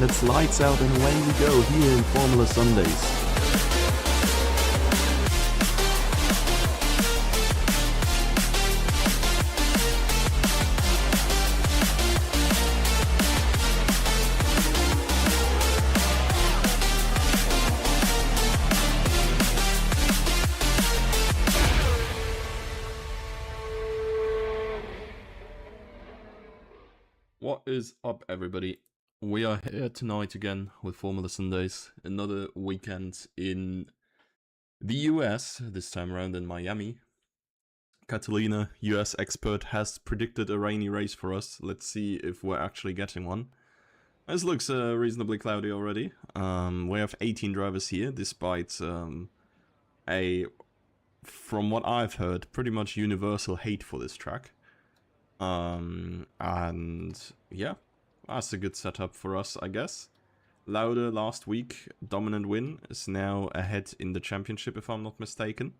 and it's lights out and away we go here in Formula Sundays. What is up, everybody? We are here tonight again with Formula Sundays. Another weekend in the US, this time around in Miami. Catalina, US expert, has predicted a rainy race for us. Let's see if we're actually getting one. This looks reasonably cloudy already. We have 18 drivers here, despite from what I've heard, pretty much universal hate for this track. And yeah, that's a good setup for us, I guess. Lauda last week, dominant win, is now ahead in the championship, if I'm not mistaken.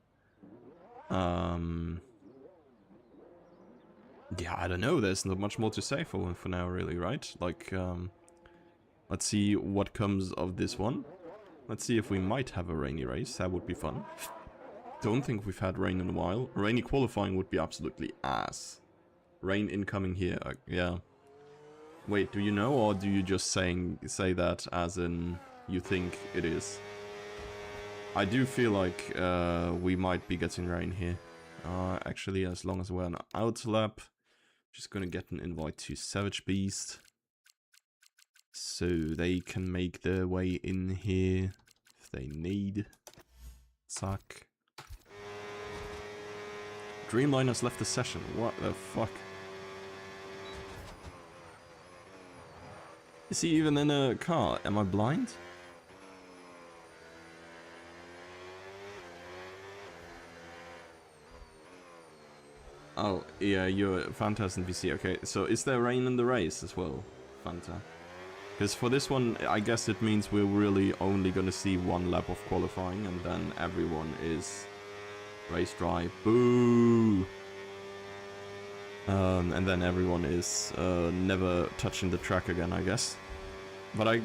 Yeah, I don't know, there's not much more to say for now, really, right? Like, let's see what comes of this one. Let's see if we might have a rainy race, that would be fun. Don't think we've had rain in a while. Rainy qualifying would be absolutely ass. Rain incoming here, yeah. Wait, do you know, or do you just say that as in you think it is? I do feel like we might be getting rain here. Actually, as long as we're on out lap, just gonna get an invite to Savage Beast, so they can make their way in here if they need. Suck. Dreamliner's left the session. What the fuck? Is he even in a car? Am I blind? Oh, yeah, you're Fanta's in VC. Okay, so is there rain in the race as well, Fanta? Because for this one, I guess it means we're really only gonna see one lap of qualifying, and then everyone is race dry. Boo! And then everyone is never touching the track again, I guess. But a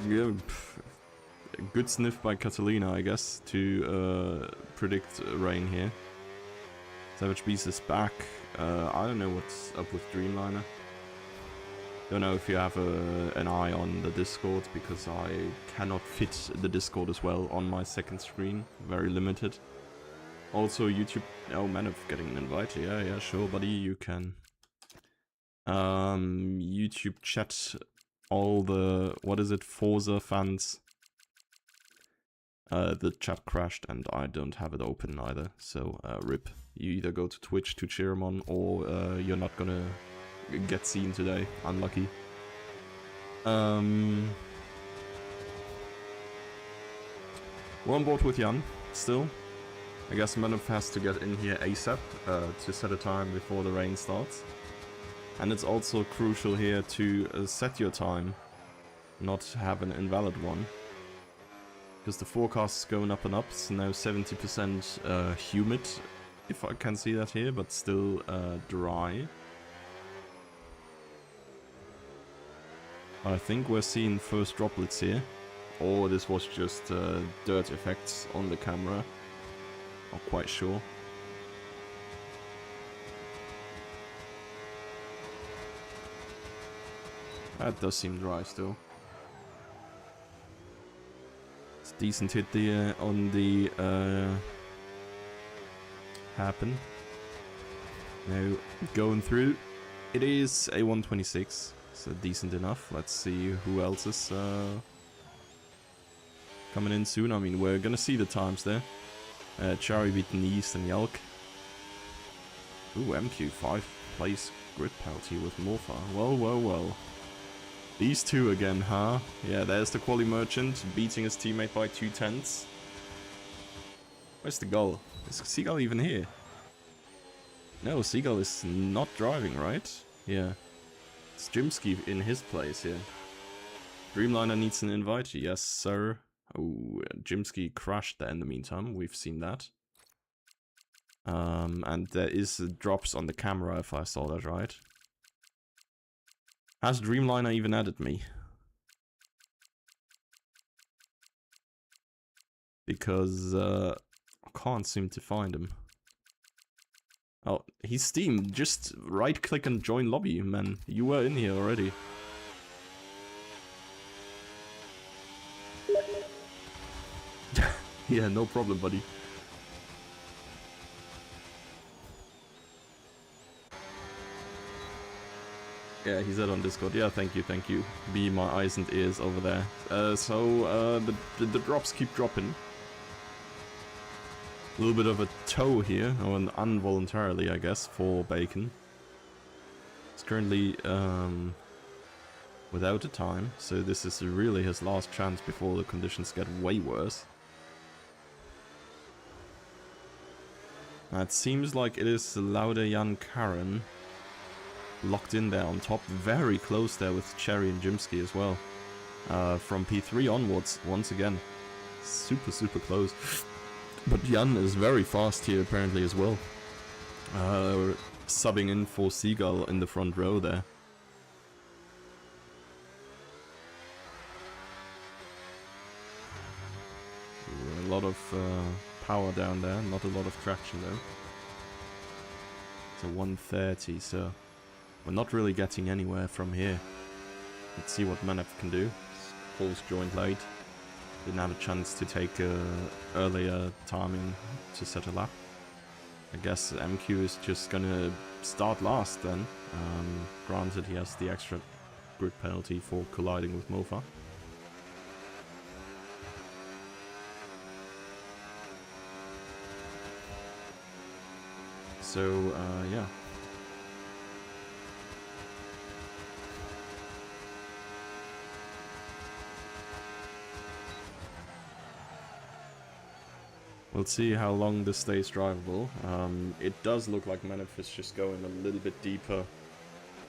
good sniff by Catalina, I guess, to predict rain here. Savage Beast is back. I don't know what's up with Dreamliner. Don't know if you have an eye on the Discord, because I cannot fit the Discord as well on my second screen. Very limited. Also YouTube. Oh man, of getting an invite. Yeah, sure, buddy, you can. YouTube chat, all the, what is it, Forza fans. The chat crashed and I don't have it open either, so rip. You either go to Twitch to cheer him on, or you're not gonna get seen today. Unlucky. We're on board with Jan, still. I guess Manov has to get in here ASAP to set a time before the rain starts. And it's also crucial here to set your time, not have an invalid one. Because the forecast is going up and up, it's now 70% humid, if I can see that here, but still dry. I think we're seeing first droplets here, or this was just dirt effects on the camera, not quite sure. That does seem dry still. It's a decent hit there on the happen. Now going through. It is a 126, so decent enough. Let's see who else is coming in soon. I mean, we're gonna see the times there. Chari beating East and Yelk. Ooh, MQ5 plays grid penalty with Morpha. Well. These two again, huh? Yeah, there's the Quali Merchant beating his teammate by 2/10. Where's the goal? Is Seagull even here? No, Seagull is not driving, right? Yeah. It's Jimsky in his place here. Dreamliner needs an invite. Yes, sir. Oh, Jimsky crashed there in the meantime. We've seen that. And there is drops on the camera, if I saw that right. Has Dreamliner even added me? because I can't seem to find him. Oh, he's Steam. Just right click and join lobby, man. You were in here already. Yeah, no problem, buddy. Yeah, he said on Discord. Yeah, thank you. Be my eyes and ears over there. The drops keep dropping. A little bit of a tow here, or an involuntarily, I guess, for Bacon. It's currently without a time, so this is really his last chance before the conditions get way worse. It seems like it is Lauda Jan Karen locked in there on top, very close there with Cherry and Jimsky as well. From P3 onwards, once again. Super close. But Jan is very fast here apparently as well. Subbing in for Seagull in the front row there. A lot of power down there, not a lot of traction though. It's a 130, so we're not really getting anywhere from here. Let's see what Manef can do. Paul's joined late. Didn't have a chance to take earlier timing to set a lap. I guess MQ is just gonna start last then. Granted, he has the extra grid penalty for colliding with Mofa. So, yeah. We'll see how long this stays drivable. It does look like Manef is just going a little bit deeper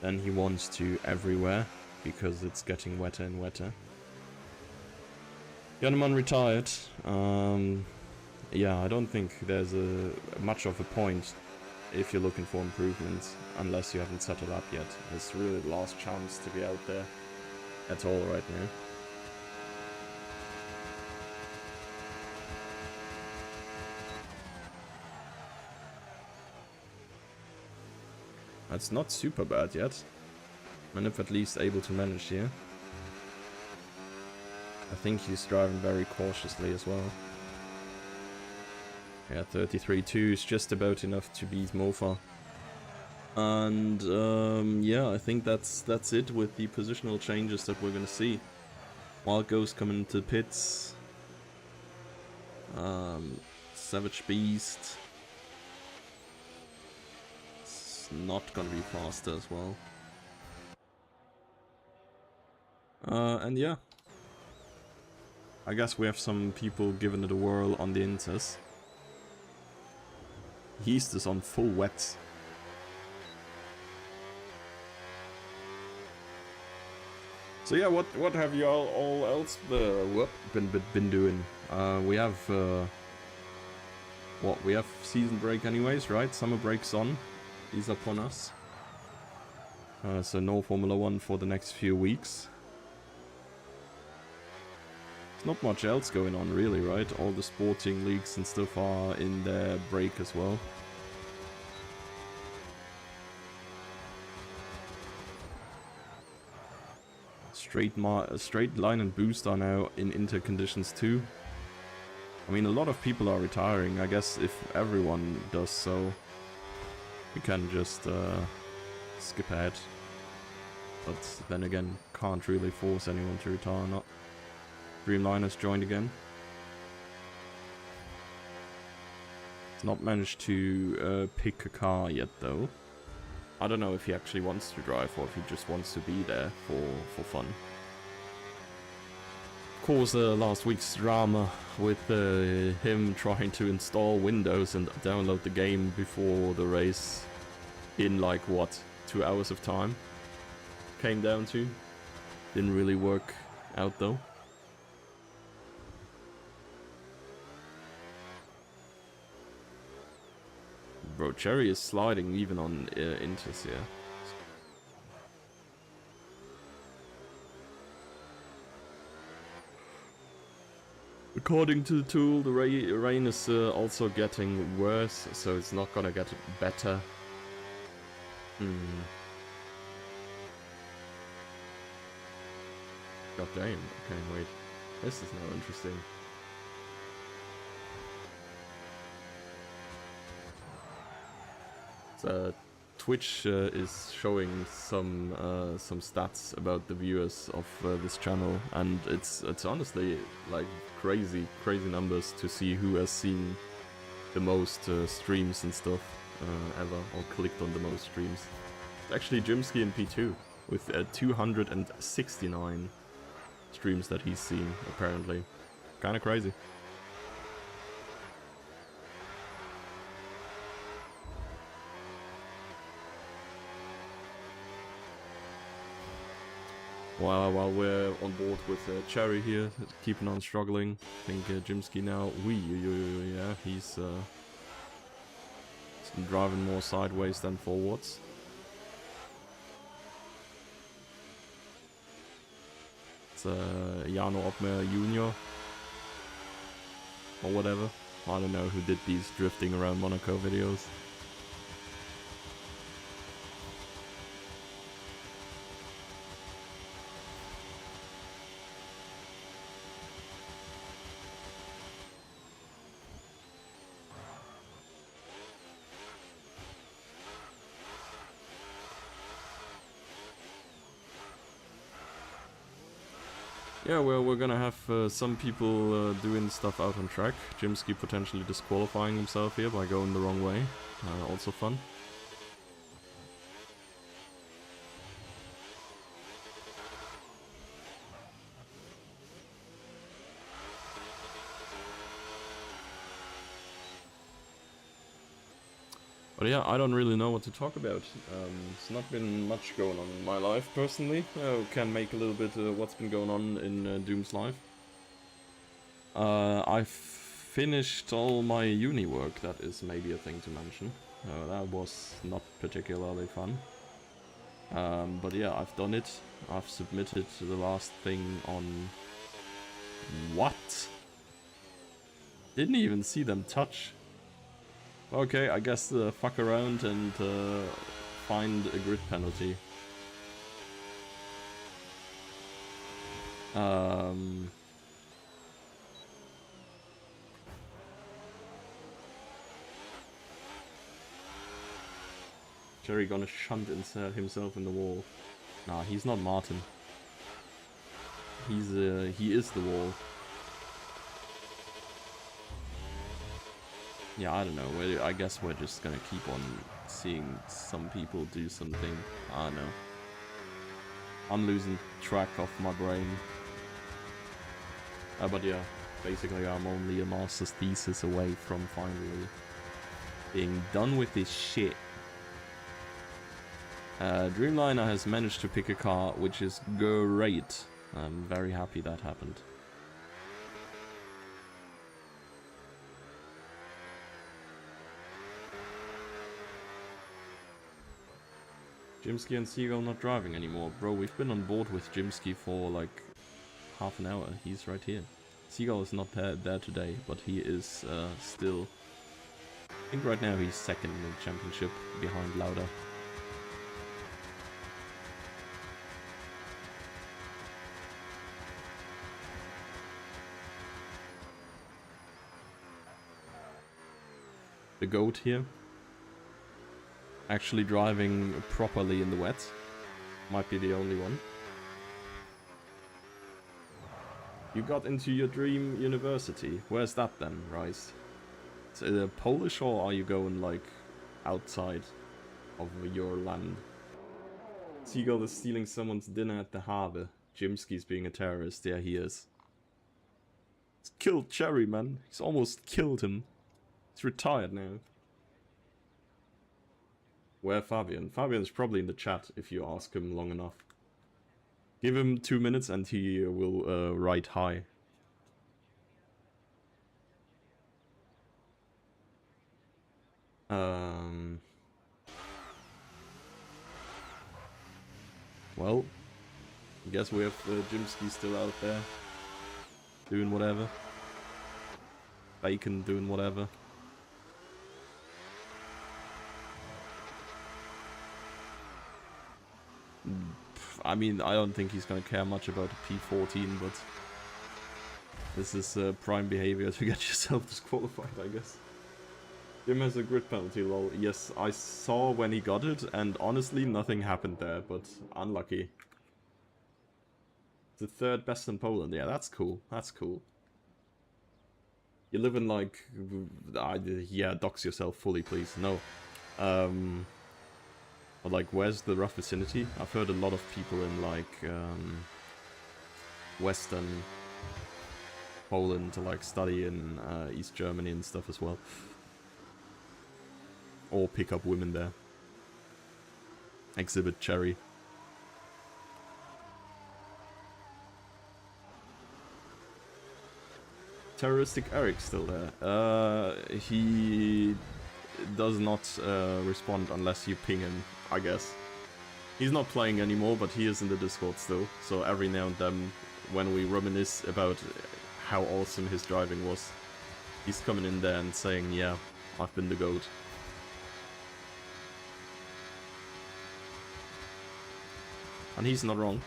than he wants to everywhere, because it's getting wetter and wetter. Joneman retired. Yeah, I don't think there's much of a point if you're looking for improvements, unless you haven't set it up yet. It's really the last chance to be out there at all right now. That's not super bad yet. Manef at least able to manage here. I think he's driving very cautiously as well. Yeah, 33.2 is just about enough to beat Mofa. And yeah, I think that's it with the positional changes that we're gonna see. Wild Ghost coming into the pits. Savage Beast. It's not gonna be faster as well. And yeah. I guess we have some people giving it a whirl on the Inters. He's just on full wet. So yeah, what have you all else been doing? We have what, we have season break anyways, right? Summer break's on. He's upon us. So no Formula 1 for the next few weeks. There's not much else going on really, right? All the sporting leagues and stuff are in their break as well. Straight line and boost are now in inter conditions too. I mean, a lot of people are retiring. I guess if everyone does so, we can just skip ahead. But then again, can't really force anyone to retire or not. Dreamline has joined again. He's not managed to pick a car yet though. I don't know if he actually wants to drive or if he just wants to be there for fun. Of course, last week's drama with him trying to install Windows and download the game before the race in like, what, 2 hours of time? Came down to. Didn't really work out though. Bro, Cherry is sliding even on Inters here. According to the tool, the rain is also getting worse, so it's not gonna get better. God damn, okay, wait. This is now interesting. So, Twitch is showing some stats about the viewers of this channel, and it's honestly like crazy numbers to see who has seen the most streams and stuff ever, or clicked on the most streams. It's actually Jimsky and P2 with 269 streams that he's seen apparently. Kind of crazy. While we're on board with Cherry here, keeping on struggling. I think Jimsky now, yeah, he's driving more sideways than forwards. It's Jano Opmer Jr. or whatever. I don't know who did these drifting around Monaco videos. Yeah, well, we're gonna have some people doing stuff out on track. Jimsky potentially disqualifying himself here by going the wrong way. Also fun. But yeah, I don't really know what to talk about. It's not been much going on in my life, personally. Can make a little bit what's been going on in Doom's life. I've finished all my uni work, that is maybe a thing to mention. That was not particularly fun. But yeah, I've done it. I've submitted the last thing on... What? Didn't even see them touch. Okay, I guess fuck around and find a grid penalty. Jerry gonna shunt himself in the wall. Nah, he's not Martin. He is the wall. Yeah, I don't know. I guess we're just gonna keep on seeing some people do something. I don't know. I'm losing track of my brain. But yeah, basically I'm only a master's thesis away from finally being done with this shit. Dreamliner has managed to pick a car, which is great. I'm very happy that happened. Jimsky and Seagull not driving anymore. Bro, we've been on board with Jimsky for like half an hour. He's right here. Seagull is not there today, but he is still... I think right now he's second in the championship behind Lauda. The GOAT here. Actually driving properly in the wet. Might be the only one. You got into your dream university. Where's that then, Rice? Is it Polish or are you going like outside of your land? Seagull is stealing someone's dinner at the harbor. Jimsky's being a terrorist. Yeah, he is. He's killed Cherry, man. He's almost killed him. He's retired now. Where Fabian? Fabian's probably in the chat if you ask him long enough. Give him 2 minutes and he will write hi. Well, I guess we have Jimsky still out there doing whatever. bacon doing whatever. I mean, I don't think he's gonna care much about the P14, but this is prime behavior to get yourself disqualified, I guess. Jim has a grid penalty, lol. Yes, I saw when he got it, and honestly, nothing happened there, but unlucky. The third best in Poland. Yeah, that's cool. That's cool. You live in, like... yeah, dox yourself fully, please. No. But, like, where's the rough vicinity? I've heard a lot of people in, like, Western Poland to, like, study in East Germany and stuff as well. Or pick up women there. Exhibit Cherry. Terroristic Eric still there. He does not respond unless you ping him, I guess. He's not playing anymore, but he is in the Discord still. So every now and then, when we reminisce about how awesome his driving was, he's coming in there and saying, yeah, I've been the GOAT. And he's not wrong.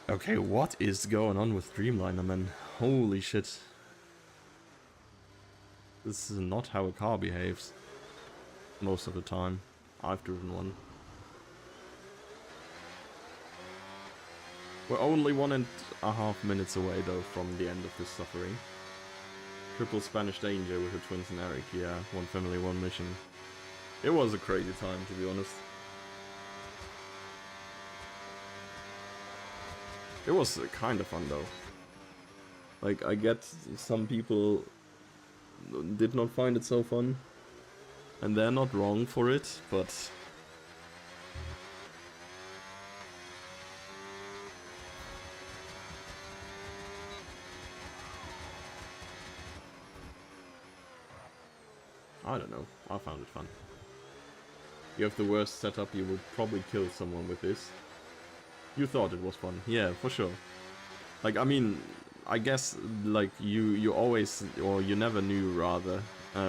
Okay, what is going on with Dreamliner, man? Holy shit. This is not how a car behaves. Most of the time. I've driven one. We're only 1.5 minutes away, though, from the end of this suffering. Triple Spanish danger with the twins and Eric. Yeah, one family, one mission. It was a crazy time, to be honest. It was kind of fun, though. Like, I get some people did not find it so fun. And they're not wrong for it, but... I don't know, I found it fun. You have the worst setup, you would probably kill someone with this. You thought it was fun, yeah, for sure. Like, I mean, I guess, like, you always, or you never knew, rather,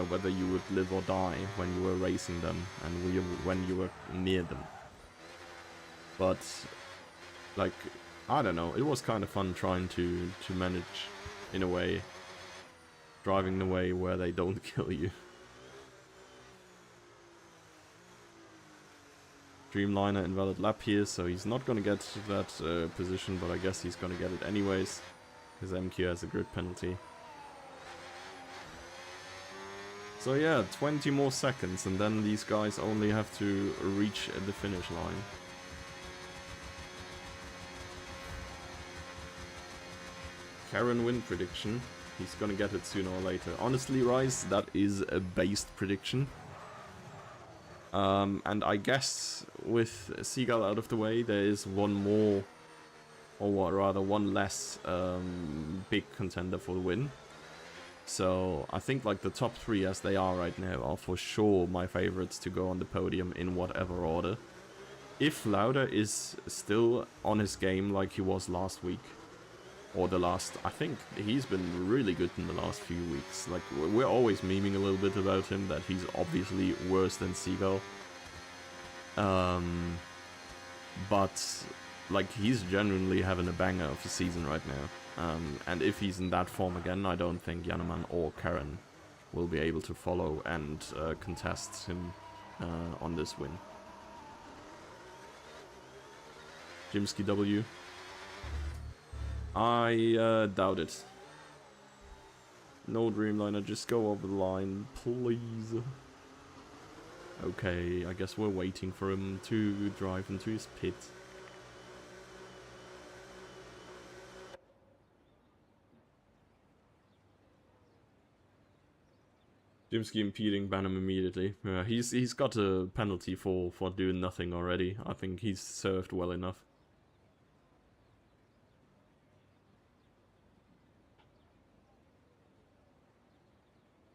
whether you would live or die when you were racing them, and when you were near them. But, like, I don't know, it was kind of fun trying to manage, in a way, driving the way where they don't kill you. Dreamliner invalid lap here, so he's not gonna get that position, but I guess he's gonna get it anyways, because MQ has a grid penalty. So yeah, 20 more seconds, and then these guys only have to reach the finish line. Karen win prediction. He's gonna get it sooner or later. Honestly, Rise, that is a based prediction. And I guess with Seagull out of the way, there is one more, or rather one less big contender for the win. So I think like the top 3 as they are right now are for sure my favorites to go on the podium in whatever order. If Lauda is still on his game like he was last week, or the last, I think he's been really good in the last few weeks. Like, we're always memeing a little bit about him, that he's obviously worse than Seagull. But, like, he's genuinely having a banger of a season right now. And if he's in that form again, I don't think Jannemann or Karen will be able to follow and contest him on this win. Jimsky W. I doubt it. No Dreamliner, just go over the line, please. Okay, I guess we're waiting for him to drive into his pit. Jimsky impeding, ban him immediately. He's got a penalty for doing nothing already. I think he's served well enough.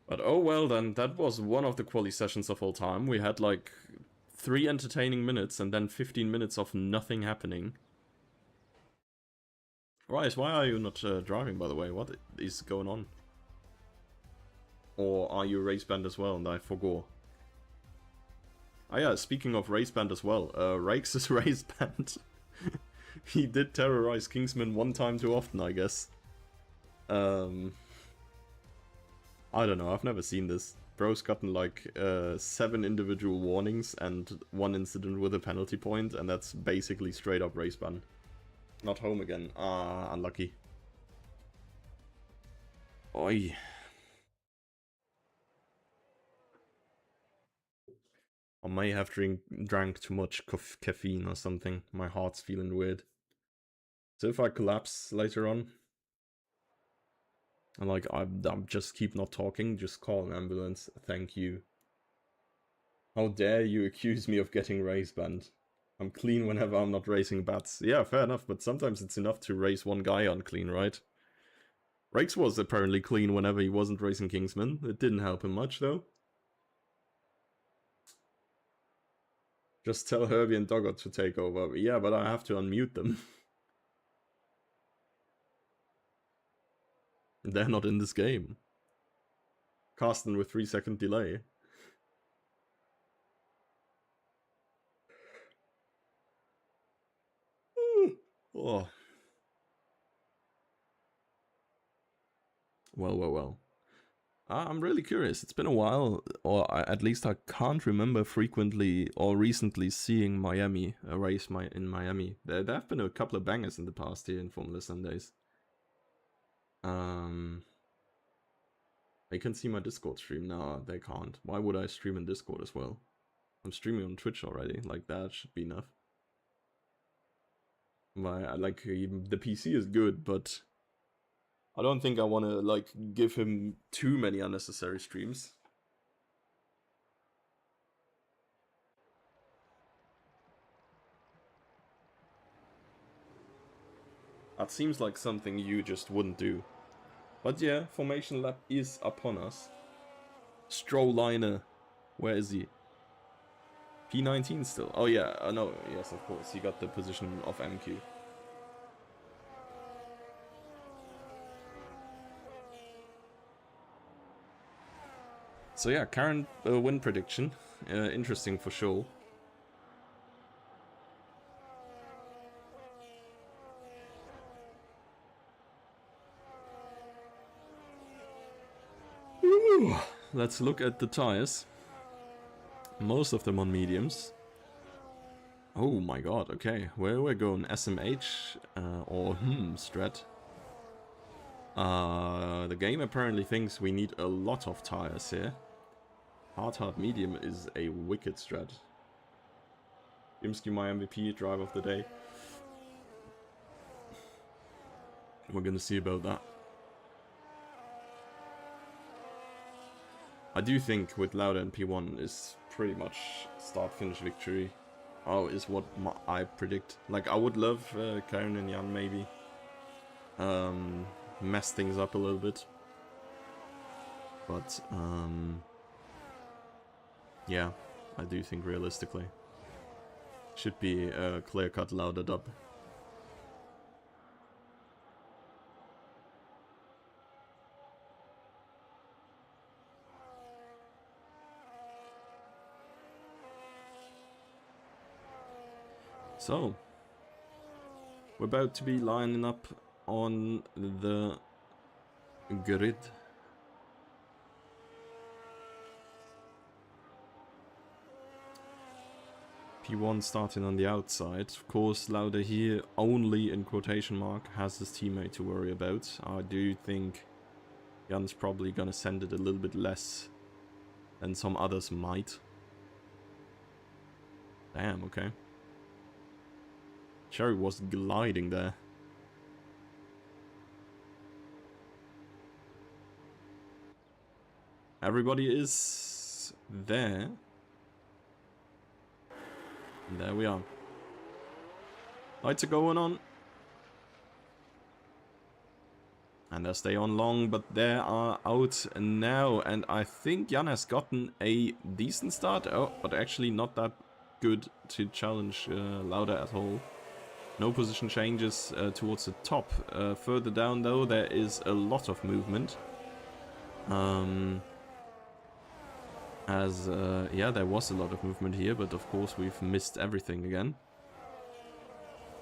But oh well then, that was one of the quali sessions of all time. We had like 3 entertaining minutes and then 15 minutes of nothing happening. Rice, why are you not driving, by the way? What is going on? Or are you race band as well and I forgot? Oh yeah, speaking of race band as well, Rakes is race band. He did terrorize Kingsman one time too often, I guess. I don't know, I've never seen this. Bro's gotten like 7 individual warnings and 1 incident with a penalty point, and that's basically straight up race ban. Not home again. Ah, unlucky. Oi. I may have drank too much caffeine or something. My heart's feeling weird. So if I collapse later on, and like I'm just keep not talking, just call an ambulance. Thank you. How dare you accuse me of getting race banned? I'm clean whenever I'm not racing bats. Yeah, fair enough, but sometimes it's enough to race one guy unclean, right? Rakes was apparently clean whenever he wasn't racing Kingsman. It didn't help him much, though. Just tell Herbie and Doggot to take over. Yeah, but I have to unmute them. They're not in this game. Carsten with 3-second delay. Oh. Well. I'm really curious. It's been a while, or at least I can't remember frequently or recently seeing Miami, a race in Miami. There have been a couple of bangers in the past here in Formula Sundays. They can see my Discord stream. No, they can't. Why would I stream in Discord as well? I'm streaming on Twitch already. Like, that should be enough. Like, the PC is good, but I don't think I want to, like, give him too many unnecessary streams. That seems like something you just wouldn't do. But yeah, Formation Lab is upon us. Strolliner. Where is he? P19 still. Oh yeah, no, yes, of course. He got the position of MQ. So yeah, current win prediction. Interesting for sure. Ooh, let's look at the tires. Most of them on mediums. Oh my god, okay. Where we're going? SMH or Strat. The game apparently thinks we need a lot of tires here. Hard medium is a wicked strat. Imsky, my MVP, drive of the day. We're gonna see about that. I do think with Lauda and P1 is pretty much start-finish victory. Oh, is what I predict. Like, I would love Karen and Jan maybe mess things up a little bit. But, yeah, I do think realistically should be a clear-cut Lauda dub. So, we're about to be lining up on the grid. P1 starting on the outside. Of course, Lauda here only in quotation mark has his teammate to worry about. I do think Jan's probably gonna send it a little bit less than some others might. Damn, okay. Cherry was gliding there. Everybody is there. And there we are. Lights are going on. And they stay on long, but they are out now. And I think Jan has gotten a decent start. Oh, but actually not that good to challenge Lauda at all. No position changes towards the top. Further down, though, there is a lot of movement. Yeah, there was a lot of movement here, but of course we've missed everything again.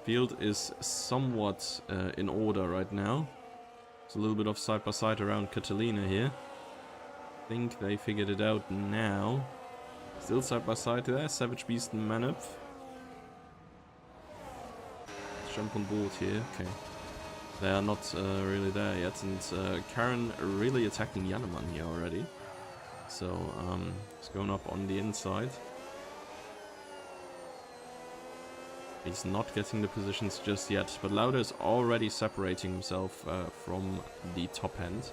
Field is somewhat in order right now. There's a little bit of side-by-side around Catalina here. I think they figured it out now. Still side-by-side there, Savage Beast and Manup. Let's jump on board here, okay. They are not really there yet, and Karen really attacking Jannemann here already. So, he's going up on the inside. He's not getting the positions just yet, but Lauda is already separating himself from the top end.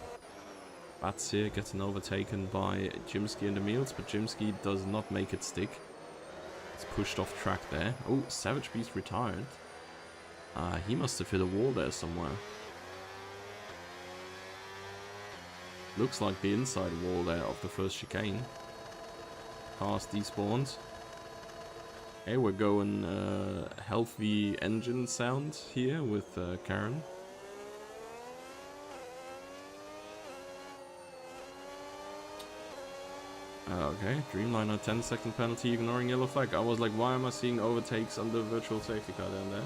Bats here getting overtaken by Jimsky and Emils, but Jimsky does not make it stick. It's pushed off track there. Oh, Savage Beast retired. He must have hit a wall there somewhere. Looks like the inside wall there of the first chicane. Cars despawned. Hey, we're going healthy engine sound here with Karen. Okay, Dreamliner 10-second penalty ignoring yellow flag. I was like, why am I seeing overtakes under virtual safety car down there?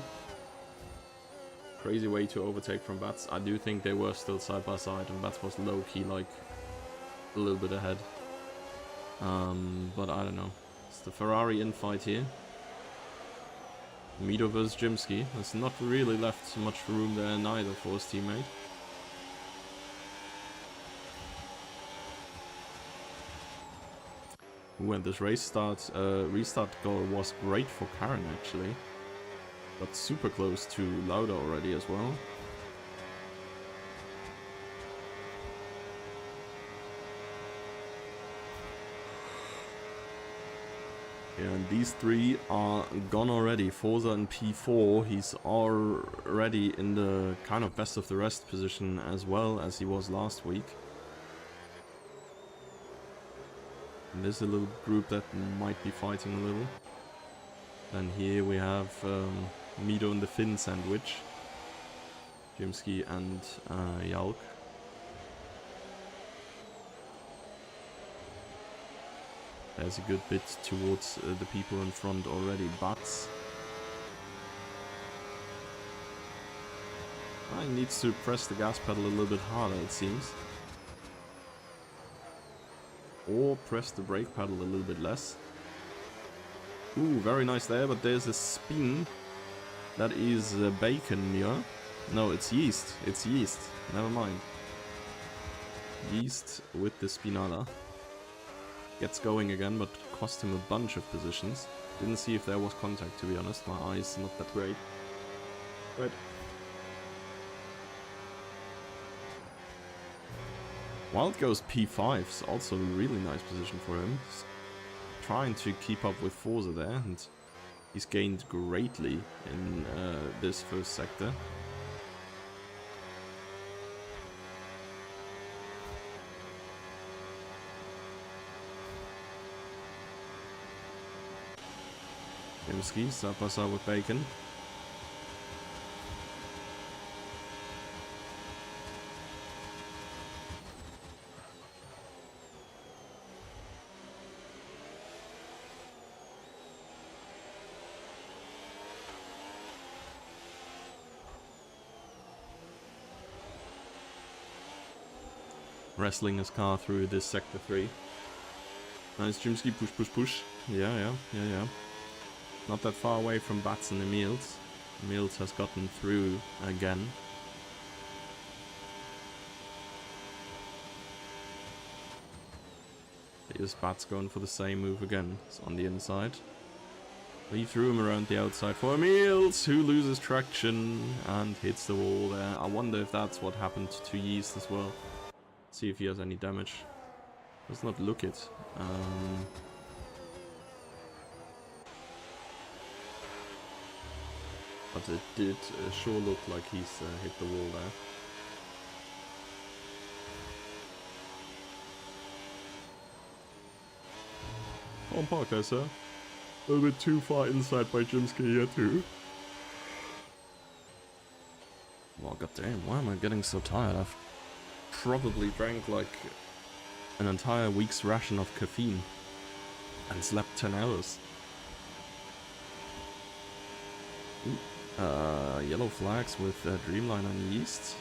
Crazy way to overtake from Bats. I do think they were still side by side, and Bats was low-key like a little bit ahead. But I don't know. It's the Ferrari infight here. Mito versus Jimsky. There's not really left much room there neither for his teammate. Ooh, and this restart goal was great for Karen actually. Got super close to Lauda already as well. Yeah, and these three are gone already. Forza and P4, he's already in the kind of best of the rest position as well as he was last week. And there's a little group that might be fighting a little. And here we have Mito and the Finn sandwich. Jimsky and Jalk. There's a good bit towards the people in front already, but he needs to press the gas pedal a little bit harder, it seems. Or press the brake pedal a little bit less. Ooh, very nice there, but there's a spin. That is bacon, yeah? No, it's yeast. It's yeast. Never mind. Yeast with the spinala. Gets going again, but cost him a bunch of positions. Didn't see if there was contact, to be honest. My eyes not that great. Right. Wild goes P5's also a really nice position for him. He's trying to keep up with Forza there, and he's gained greatly in this first sector. Jimsky, side by side with Bacon. Wrestling his car through this sector 3. Nice Jimsky, push, push, push. Yeah. Not that far away from Bats and Emils. Emils has gotten through again. Here's Bats going for the same move again. It's on the inside. Leaves room around the outside for Emils, who loses traction and hits the wall there. I wonder if that's what happened to Yeast as well. See if he has any damage. Does not look it. But it did sure look like he's hit the wall there. on, park there, sir. A little bit too far inside by Jimsky here, too. Well, goddamn, why am I getting so tired? I've probably drank, like, an entire week's ration of caffeine. And slept 10 hours. Ooh. Yellow flags with Dreamline on yeast.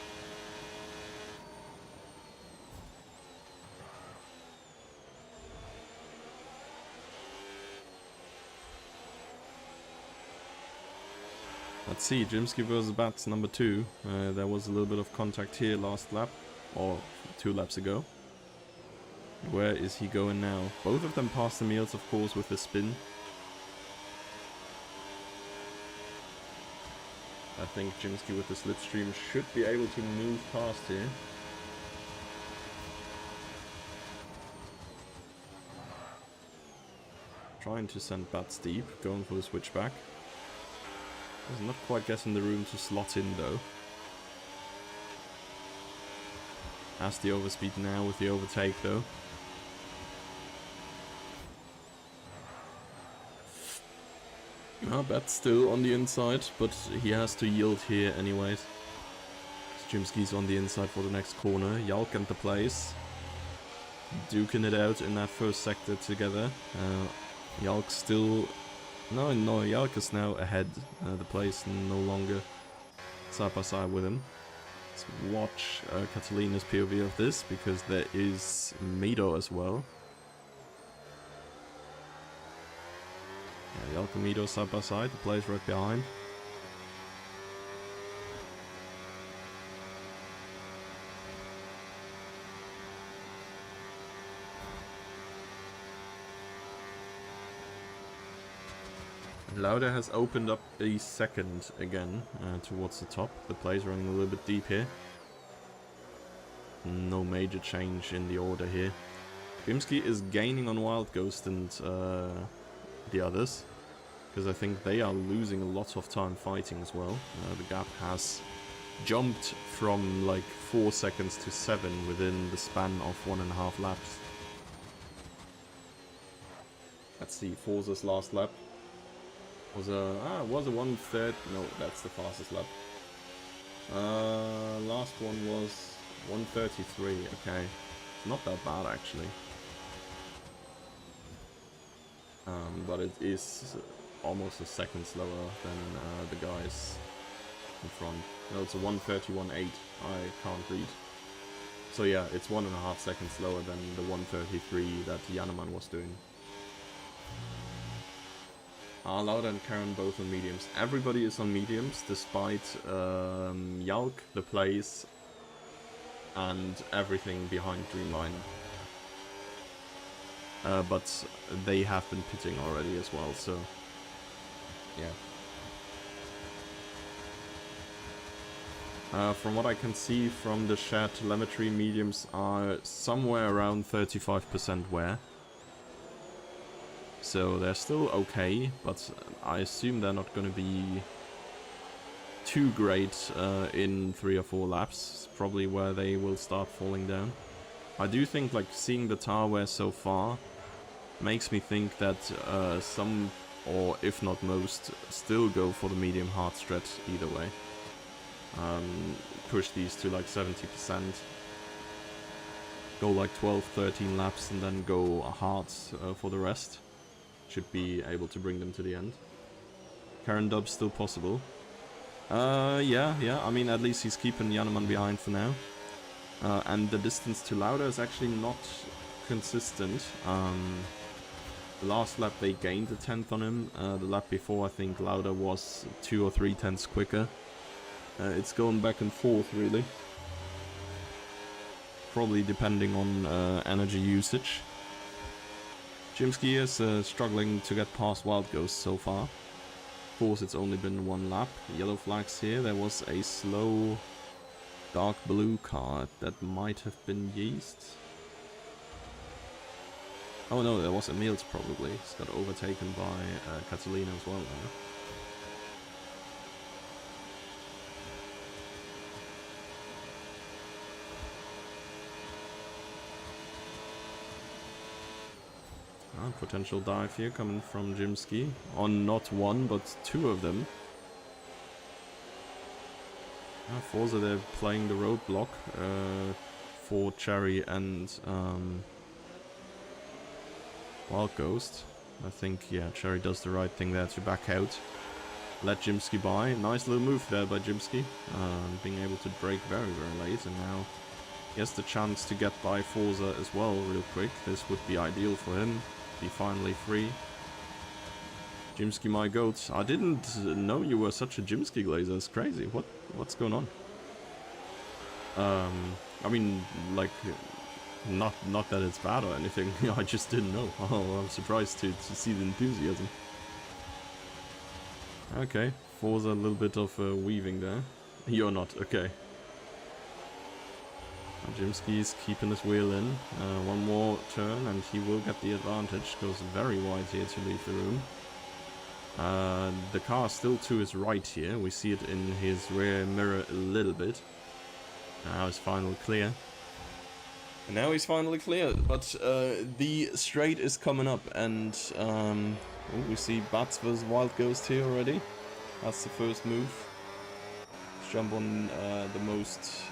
Let's see, Jimsky versus Bats number 2. There was a little bit of contact here last lap, or 2 laps ago. Where is he going now? Both of them passed the meals, of course, with the spin. I think Jimsky with the slipstream should be able to move past here. Trying to send Bats deep, going for the switchback. He's not quite getting the room to slot in though. Has the overspeed now with the overtake though. Bats still on the inside, but he has to yield here anyways. Jimsky's on the inside for the next corner. Yalk and the place. Duking it out in that first sector together. Yalk still... No, Yalk is now ahead. The place no longer side by side with him. Let's watch Catalina's POV of this, because there is Mido as well. Yeah, Yalk and Mido side by side, the place right behind. Lauda has opened up a second again towards the top. The play's running a little bit deep here. No major change in the order here. Jimsky is gaining on Wild Ghost and the others, because I think they are losing a lot of time fighting as well. The gap has jumped from like 4 seconds to 7 within the span of 1.5 laps. Let's see, Forza's last lap. Was a 1/3. No, that's the fastest lap. Last one was 1:33. Okay, not that bad actually. But it is almost a second slower than the guys in front. No, it's a 1:31.8. I can't read. So yeah, it's 1.5 seconds slower than the 1:33 that Jannemann was doing. Lauda and Karen both on mediums. Everybody is on mediums, despite Yalk, the place, and everything behind Dreamline. But they have been pitting already as well, so yeah. From what I can see from the shared telemetry, mediums are somewhere around 35% wear. So they're still okay, but I assume they're not going to be too great in 3 or 4 laps. It's probably where they will start falling down. I do think, like, seeing the tire wear so far makes me think that some, or if not most, still go for the medium hard stretch either way. Push these to like 70%. Go like 12-13 laps and then go hard for the rest. Should be able to bring them to the end. Karen Dub's still possible. Yeah, I mean, at least he's keeping Jannemann behind for now. And the distance to Lauda is actually not consistent. The last lap they gained a 10th on him. The lap before, I think Lauda was 2 or 3 tenths quicker. It's going back and forth, really. Probably depending on energy usage. Jimsky is struggling to get past Wild Ghost so far. Of course, it's only been 1 lap. Yellow flags here. There was a slow dark blue car that might have been Yeast. Oh no, there was Emil's probably. He's got overtaken by Catalina as well now. Potential dive here coming from Jimsky on not one but two of them. Forza, they're playing the roadblock for Cherry and Wild Ghost. I think, yeah, Cherry does the right thing there to back out. Let Jimsky by. Nice little move there by Jimsky. Being able to break very, very late, and now he has the chance to get by Forza as well real quick. This would be ideal for him. Be finally free. Jimsky, my goat. I didn't know you were such a Jimsky glazer. It's crazy. What's going on? I mean, like, not that it's bad or anything. I just didn't know. Oh, I'm surprised to see the enthusiasm. Okay, Forza, a little bit of weaving there. You're not, okay. Jimsky's keeping his wheel in. One more turn and he will get the advantage. Goes very wide here to leave the room. The car still to his right here. We see it in his rear mirror a little bit. Now he's finally clear. And now he's finally clear, but the straight is coming up, and we see Bats vs Wild Ghost here already. That's the first move. Let's jump on the most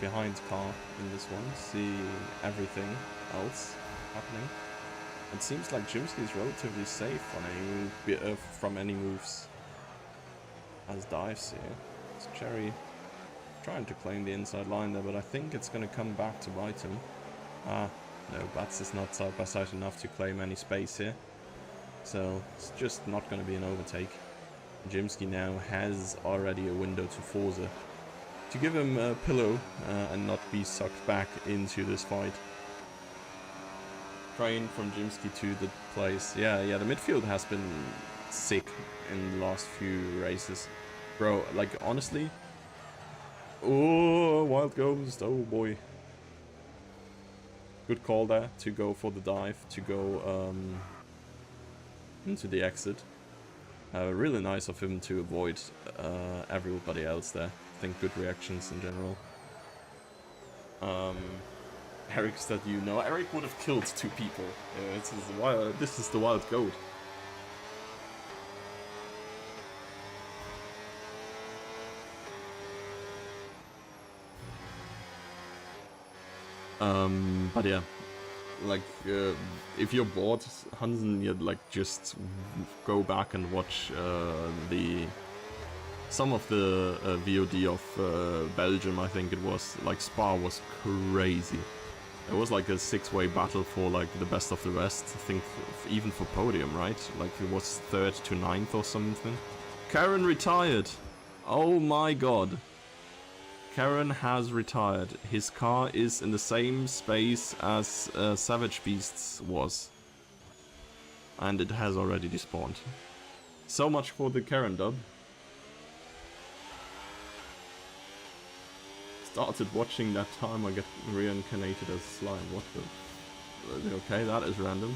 behind car in this one, see everything else happening. It seems like Jimsky is relatively safe on any from any moves as dives here. It's Cherry trying to claim the inside line there, but I think it's going to come back to bite him. No, Bats is not side by side enough to claim any space here. So it's just not going to be an overtake. Jimsky now has already a window to Forza to give him a pillow and not be sucked back into this fight. Train from Jimsky to the place. Yeah, the midfield has been sick in the last few races. Bro, like, honestly... Oh, Wild Ghost, oh boy. Good call there to go for the dive, to go into the exit. Really nice of him to avoid everybody else there. I think good reactions in general. Eric's that you know. Eric would have killed two people. This is the Wild Goat. But yeah, like, if you're bored, Hansen, you'd like just go back and watch some of the VOD of Belgium. I think it was like Spa was crazy. It was like a six-way battle for like the best of the rest. I think even for podium, right? Like it was 3rd to 9th or something. Karen retired. Oh my god. Karen has retired. His car is in the same space as Savage Beasts was. And it has already despawned. So much for the Karen dub. Started watching that time I get reincarnated as slime. What the... Okay, that is random.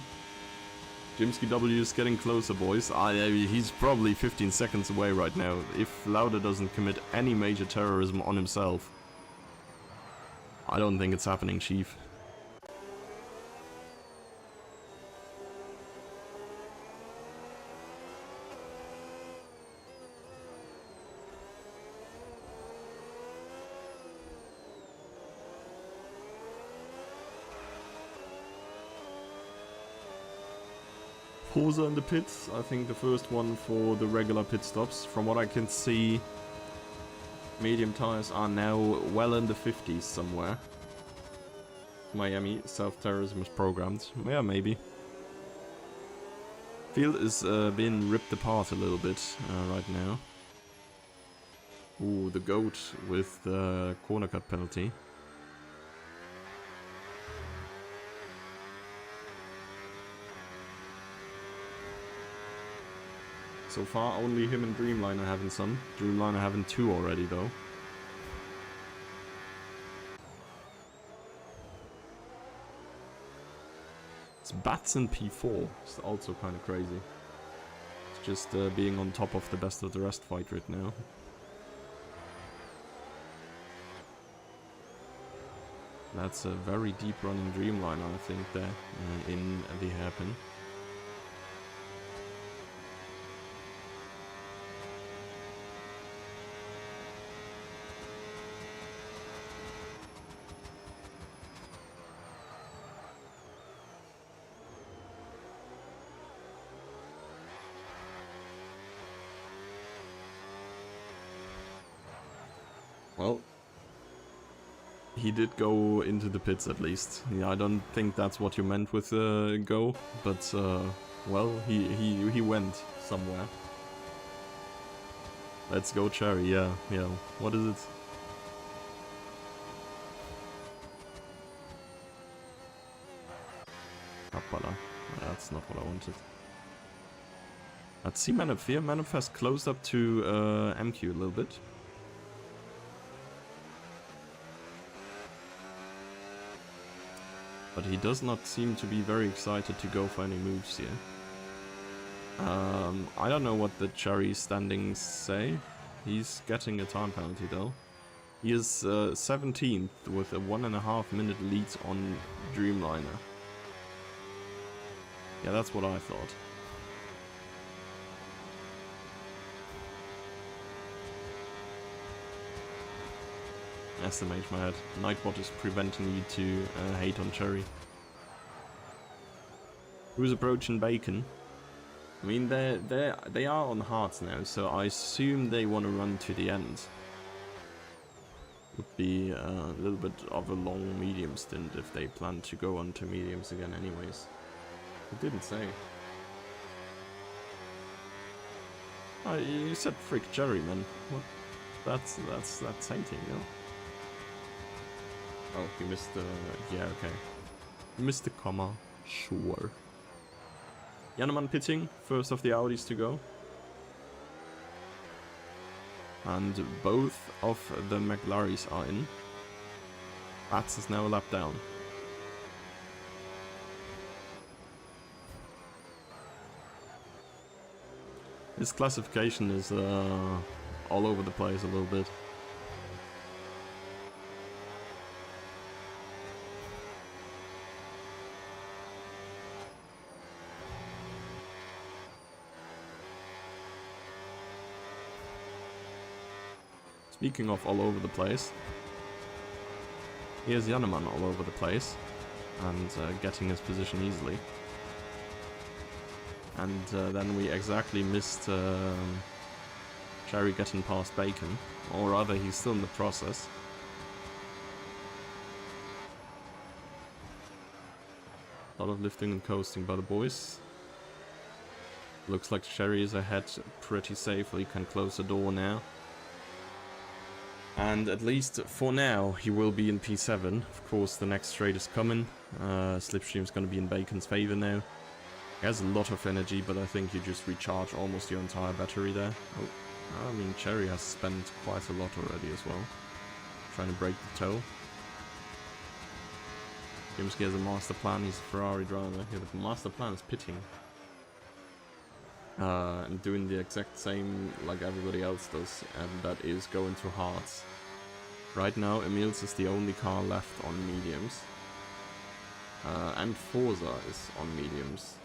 Jimsky W is getting closer, boys. He's probably 15 seconds away right now, if Lauda doesn't commit any major terrorism on himself. I don't think it's happening, Chief. Forza in the pits, I think the first one for the regular pit stops. From what I can see, medium tires are now well in the 50s somewhere. Miami, self-terrorism is programmed. Yeah, maybe. Field is being ripped apart a little bit right now. Ooh, the goat with the corner cut penalty. So far, only him and Dreamliner having some. Dreamliner having 2 already, though. It's Bats in P4. It's also kind of crazy. It's just being on top of the best of the rest fight right now. That's a very deep running Dreamliner, I think, there in the hairpin. Well, he did go into the pits at least. Yeah, I don't think that's what you meant with go, but well, he went somewhere. Let's go, Cherry. Yeah. What is it? Appala. That's not what I wanted. Let's see Maniph here. Maniph has closed up to MQ a little bit. But he does not seem to be very excited to go for any moves here. I don't know what the Cherry standings say. He's getting a time penalty though. He is 17th with a 1.5 minute lead on Dreamliner. Yeah, that's what I thought. SMH my head. Nightbot is preventing you to hate on Cherry. Who's approaching Bacon? I mean, they are on hearts now, so I assume they want to run to the end. Would be a little bit of a long medium stint if they plan to go on to mediums again anyways. It didn't say. Oh, you said frick Cherry, man. What? That's hating, you know? Oh, you missed the... yeah, okay. You missed the comma. Sure. Jannemann pitting, first of the Audis to go. And both of the McLarrys are in. Bats is now a lap down. His classification is all over the place a little bit. Speaking of all over the place, here's Jannemann all over the place and getting his position easily. And then we exactly missed Cherry getting past Bacon, or rather he's still in the process. A lot of lifting and coasting by the boys. Looks like Cherry is ahead pretty safely, can close the door now. And at least for now, he will be in P7. Of course, the next straight is coming. Slipstream's going to be in Bacon's favor now. He has a lot of energy, but I think you just recharge almost your entire battery there. Oh, I mean, Cherry has spent quite a lot already as well. Trying to break the toe. Jimsky has a master plan, he's a Ferrari driver. Yeah, the master plan is pitting. And doing the exact same like everybody else does, and that is going to hards. Right now, Emil's is the only car left on mediums. And Forza is on mediums.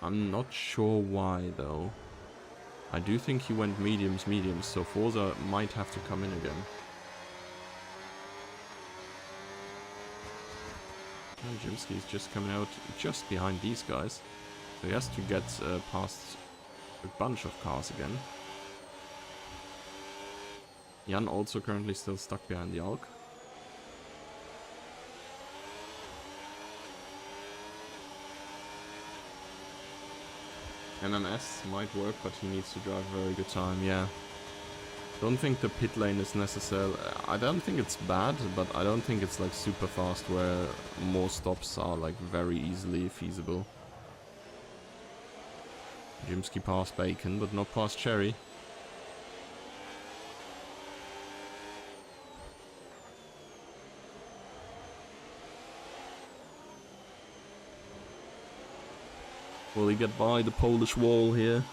I'm not sure why though. I do think he went mediums, so Forza might have to come in again. And Jimsky's just coming out just behind these guys. So he has to get past a bunch of cars again. Jan also currently still stuck behind the Alk. MMS might work, but he needs to drive a very good time, yeah. Don't think the pit lane is necessary. I don't think it's bad, but I don't think it's like super fast where more stops are like very easily feasible. Jimsky past Bacon, but not past Cherry. Will he get by the Polish wall here?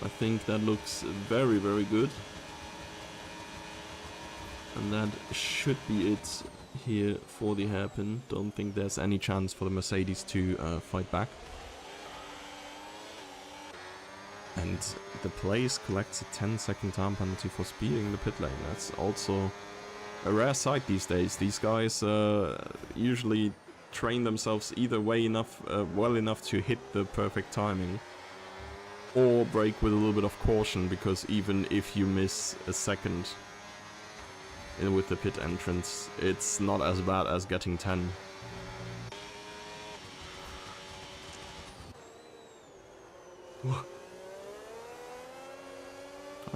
I think that looks very, very good. And that should be it here for the hairpin. Don't think there's any chance for the Mercedes to fight back. And the place collects a 10-second time penalty for speeding the pit lane. That's also a rare sight these days. These guys usually train themselves either well enough to hit the perfect timing, or brake with a little bit of caution, because even if you miss a second with the pit entrance, it's not as bad as getting 10.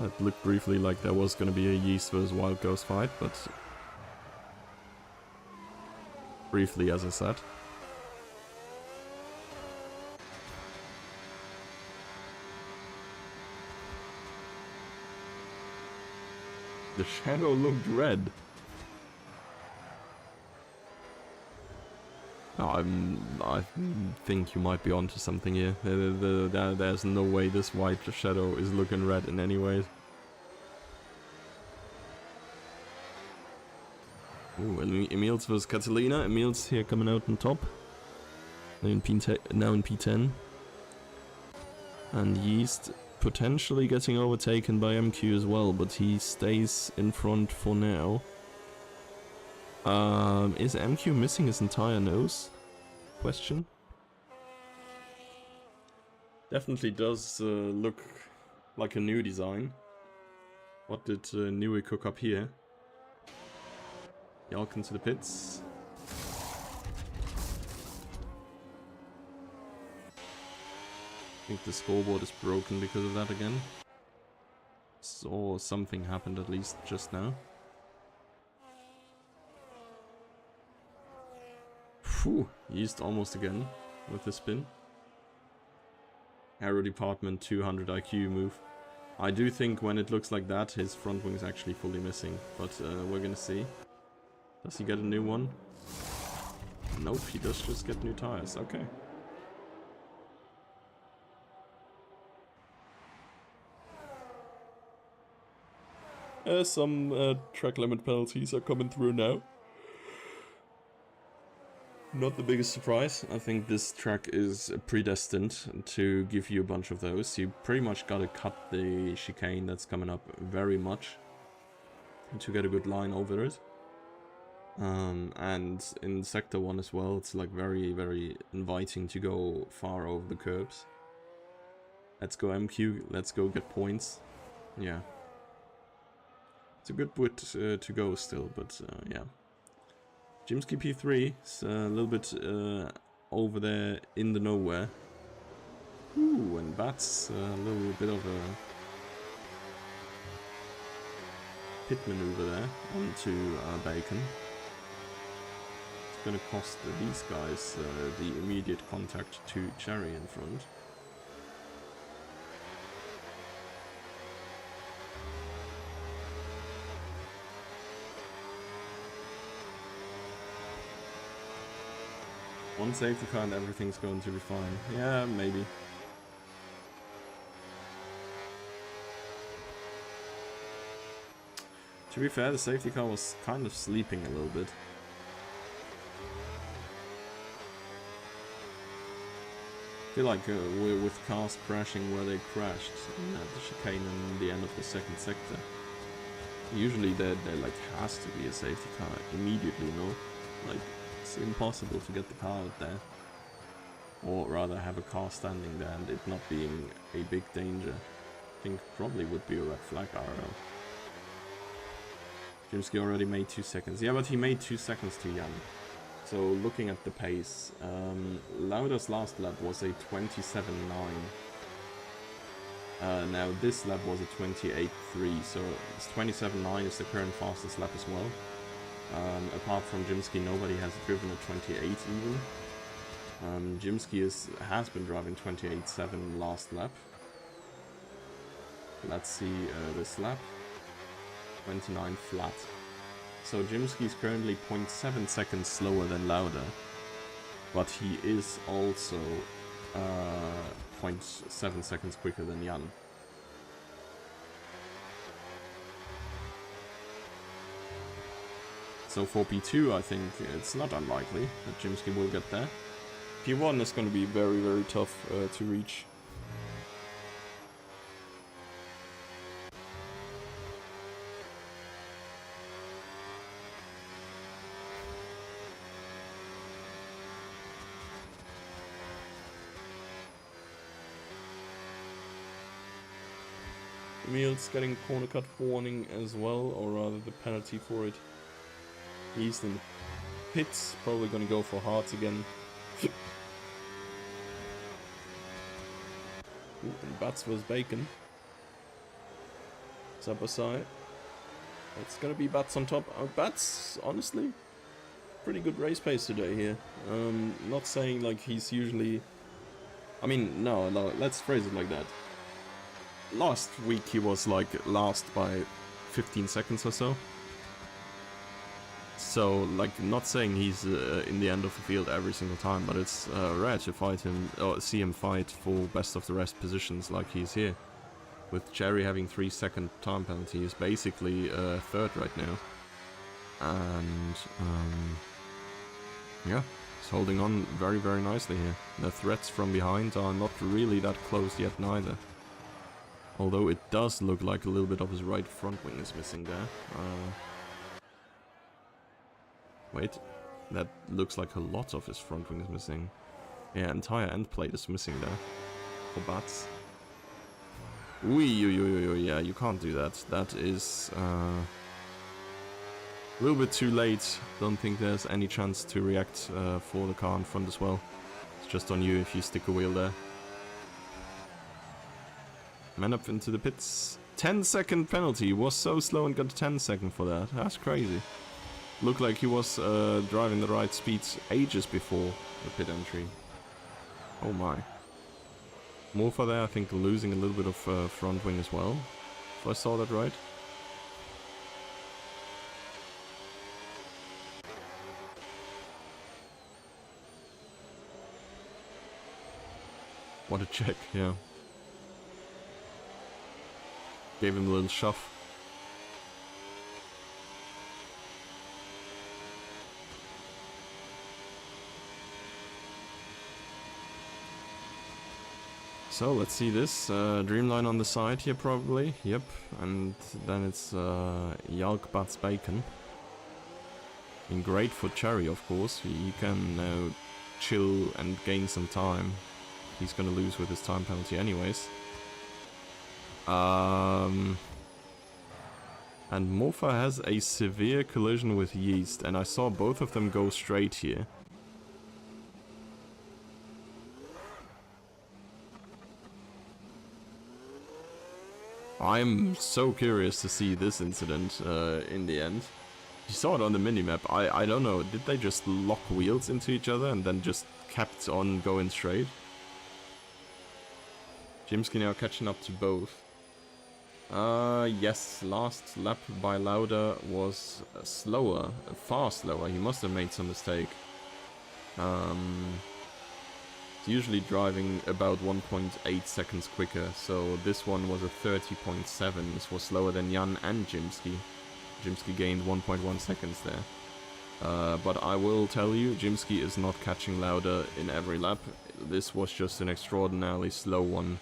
It looked briefly like there was going to be a Yeast vs Wild Ghost fight, but briefly, as I said. The shadow looked red. I think you might be onto something here. There's no way this white shadow is looking red in any way. Ooh, Emils vs Catalina. Emils here coming out on top. Now in P10. And Yeast potentially getting overtaken by MQ as well, but he stays in front for now. Is MQ missing his entire nose? Question. Definitely does look like a new design. What did Newey cook up here? Yalkin to the pits. I think the scoreboard is broken because of that again. So something happened at least just now. Phew, Yeast almost again with the spin. Aero Department 200 IQ move. I do think when it looks like that, his front wing is actually fully missing, but we're gonna see. Does he get a new one? Nope, he does just get new tires. Okay. Some track limit penalties are coming through now. Not the biggest surprise. I think this track is predestined to give you a bunch of those. You pretty much gotta cut the chicane that's coming up very much to get a good line over it. And in Sector 1 as well, it's like very, very inviting to go far over the curbs. Let's go MQ, let's go get points. Yeah. It's a good bit to go still, but yeah. Jimsky P3 is a little bit over there in the nowhere. Ooh, and that's a little bit of a pit maneuver there onto Bacon. It's gonna cost these guys the immediate contact to Cherry in front. One safety car and everything's going to be fine. Yeah, maybe. To be fair, the safety car was kind of sleeping a little bit. I feel like with cars crashing where they crashed at the chicane in the end of the second sector, usually there like has to be a safety car immediately, no? Like, it's impossible to get the car out there, or rather have a car standing there and it not being a big danger. I think probably would be a red flag RL. Jimsky already made 2 seconds. Yeah, but he made 2 seconds too young. So looking at the pace, Lauda's last lap was a 27.9. Now this lap was a 28.3, so 27.9 is the current fastest lap as well. Apart from Jimsky, nobody has driven a 28 even. Jimsky has been driving 28.7 last lap. Let's see this lap. 29 flat. So Jimsky is currently 0.7 seconds slower than Lauda, but he is also 0.7 seconds quicker than Jan. So for P2, I think it's not unlikely that Jimsky will get there. P1 is going to be very, very tough to reach. Emil's getting corner cut warning as well, or rather the penalty for it. He's in the pits, probably gonna go for hards again. Ooh, and Bats was Bacon. Sabasai. It's gonna be Bats on top. Bats, honestly, pretty good race pace today here. Not saying like he's usually... I mean, no, let's phrase it like that. Last week he was like last by 15 seconds or so. So, like, not saying he's in the end of the field every single time, but it's rare to fight him, or see him fight for best of the rest positions like he's here. With Jerry having 3-second time penalty, he's basically third right now. And, yeah, he's holding on very, very nicely here. The threats from behind are not really that close yet neither. Although it does look like a little bit of his right front wing is missing there. Wait, that looks like a lot of his front wing is missing. Yeah, entire end plate is missing there. For Bats. Yeah, you can't do that. That is a little bit too late. Don't think there's any chance to react for the car in front as well. It's just on you if you stick a wheel there. Man up into the pits. 10-second penalty. Was so slow and got a 10-second for that. That's crazy. Looked like he was driving the right speeds ages before the pit entry. Oh my. Morpha there, I think, losing a little bit of front wing as well. If I saw that right. What a check, yeah. Gave him a little shove. So let's see this. Dreamline on the side here probably. Yep. And then it's Yalk Bats Bacon. And great for Cherry, of course. He can now chill and gain some time. He's gonna lose with his time penalty anyways. And Morpha has a severe collision with Yeast, and I saw both of them go straight here. I'm so curious to see this incident in the end. You saw it on the minimap. I don't know, did they just lock wheels into each other and then just kept on going straight? Jimsky now catching up to both. Yes, last lap by Lauda was slower, far slower. He must have made some mistake. It's usually driving about 1.8 seconds quicker, so this one was a 30.7. This was slower than Jan and Jimsky. Jimsky gained 1.1 seconds there. But I will tell you, Jimsky is not catching Lauda in every lap. This was just an extraordinarily slow one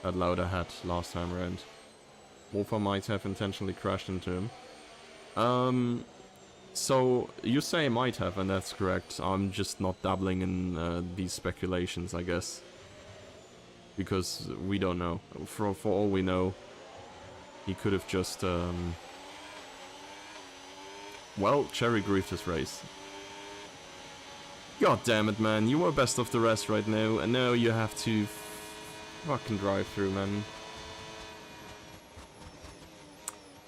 that Lauda had last time around. Morpha might have intentionally crashed into him. So, you say might have, and that's correct. I'm just not dabbling in these speculations, I guess. Because we don't know. For all we know, he could have just... Well, Cherry griefed his race. God damn it, man. You were best of the rest right now, and now you have to fucking drive through, man.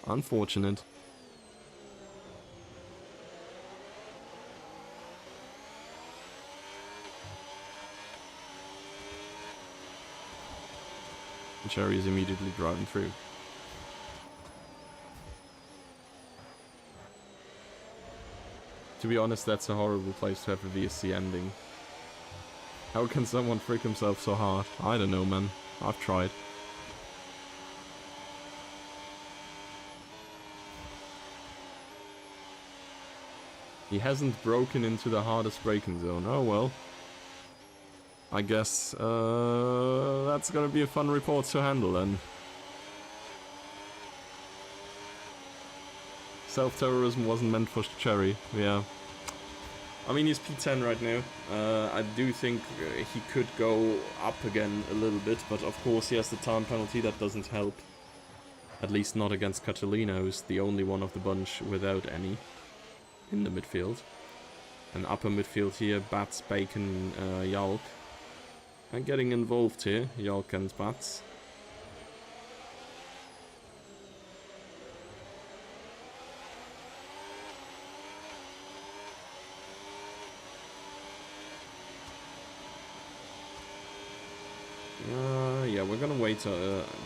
Unfortunate. And Cherry is immediately driving through. To be honest, that's a horrible place to have a VSC ending. How can someone freak himself so hard? I don't know, man. I've tried. He hasn't broken into the hardest braking zone. Oh well. I guess that's gonna be a fun report to handle then. Self-terrorism wasn't meant for Cherry, yeah. I mean, he's P10 right now. I do think he could go up again a little bit, but of course he has the time penalty, that doesn't help. At least not against Catalina, who's the only one of the bunch without any in the midfield. And upper midfield here, Bats, Bacon, Yalk. And getting involved here, Yalk and Bats. Yeah, we're gonna wait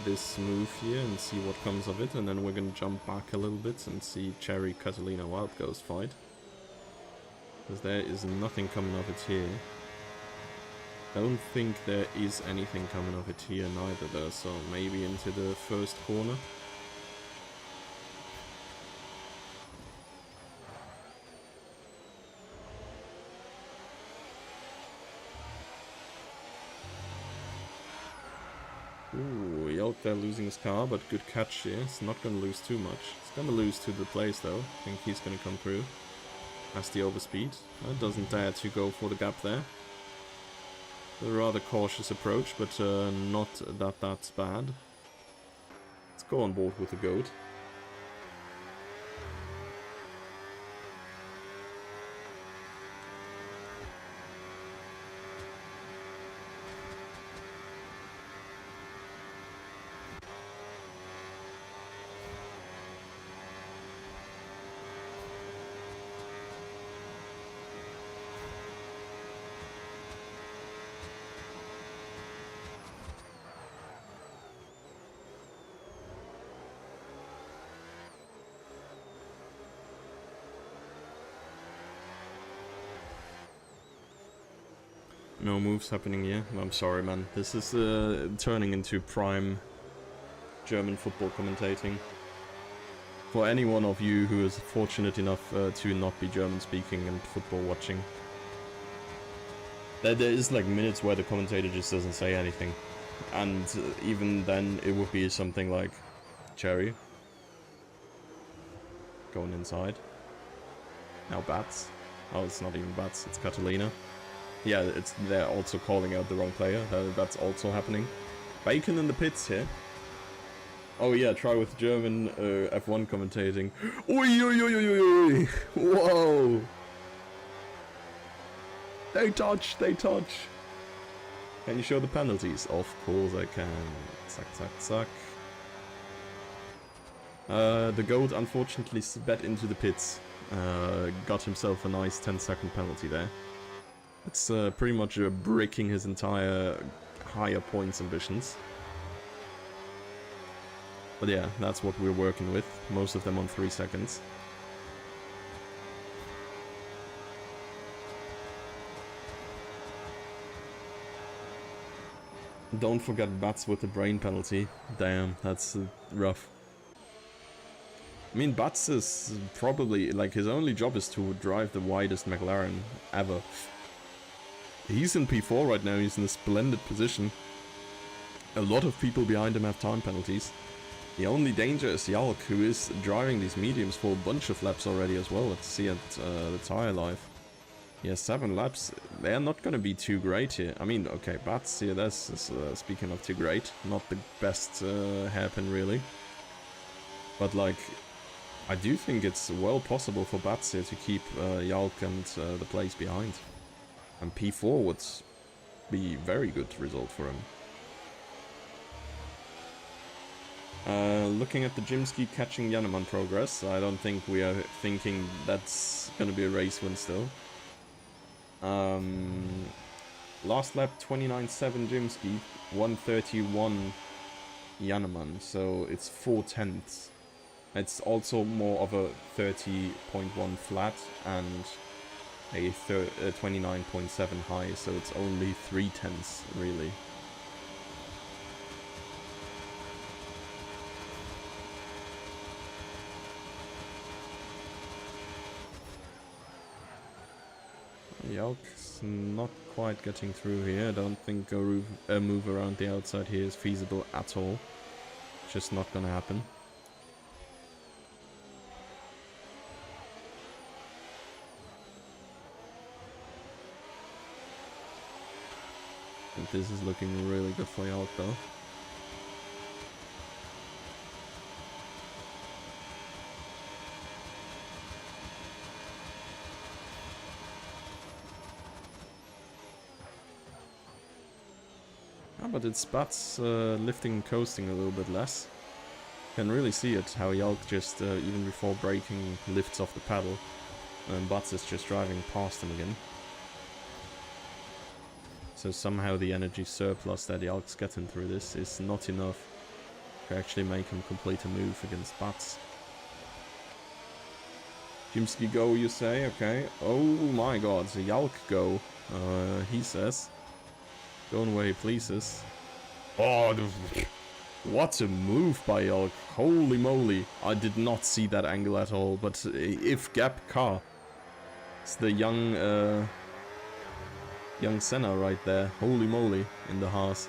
this move here and see what comes of it, and then we're gonna jump back a little bit and see Cherry Catalina Wild Ghost fight. Because there is nothing coming of it here. Don't think there is anything coming of it here neither though, so maybe into the first corner. Ooh, Yelp there losing his car, but good catch here. It's not going to lose too much. It's going to lose to the place though. I think he's going to come through. Has the overspeed. Doesn't dare to go for the gap there. A rather cautious approach, but not that's bad. Let's go on board with the goat. No moves happening here. I'm sorry, man. This is turning into prime German football commentating. For any one of you who is fortunate enough to not be German speaking and football watching. There is like minutes where the commentator just doesn't say anything. And even then it would be something like Cherry going inside. Now Bats. Oh, it's not even Bats, it's Catalina. Yeah, they're also calling out the wrong player. That's also happening. Bacon in the pits here. Oh yeah, try with German F1 commentating. Oi, oi, oi, oi, oi, oi. Whoa! They touch, they touch. Can you show the penalties? Of course I can. Zack, zack, zack. The goat unfortunately sped into the pits. Got himself a nice 10-second penalty there. It's pretty much breaking his entire higher points ambitions. But yeah, that's what we're working with. Most of them on 3 seconds. Don't forget Bats with the brain penalty. Damn, that's rough. I mean, Bats is probably, like, his only job is to drive the widest McLaren ever. He's in P4 right now, he's in a splendid position. A lot of people behind him have time penalties. The only danger is Yalk, who is driving these mediums for a bunch of laps already as well. Let's see at the tire life. He has 7 laps. They're not going to be too great here. I mean, okay, Bats here, this is, speaking of too great, not the best hairpin really. But like, I do think it's well possible for Bats here to keep Yalk and the place behind. And P4 would be very good result for him. Looking at the Jimsky catching Janneman progress, I don't think we are thinking that's gonna be a race win still. Last lap 29.7 Jimsky, 131 Janneman, so it's 4/10. It's also more of a 30.1 flat and a 29.7 high, so it's only 3/10 really. Yalk's not quite getting through here. I don't think a move around the outside here is feasible at all. Just not gonna happen. And this is looking really good for Yalk though. But it's Bats lifting and coasting a little bit less. Can really see it, how Yalk just, even before braking, lifts off the pedal. And Bats is just driving past him again. So somehow the energy surplus that Yalk's getting through this is not enough to actually make him complete a move against Bats. Jimsky go, you say? Okay. Oh my god, the Yalk go, he says. Going where he pleases. Oh, what a move by Yalk. Holy moly. I did not see that angle at all, but if Gap car. It's the young Senna right there. Holy moly, in the Haas.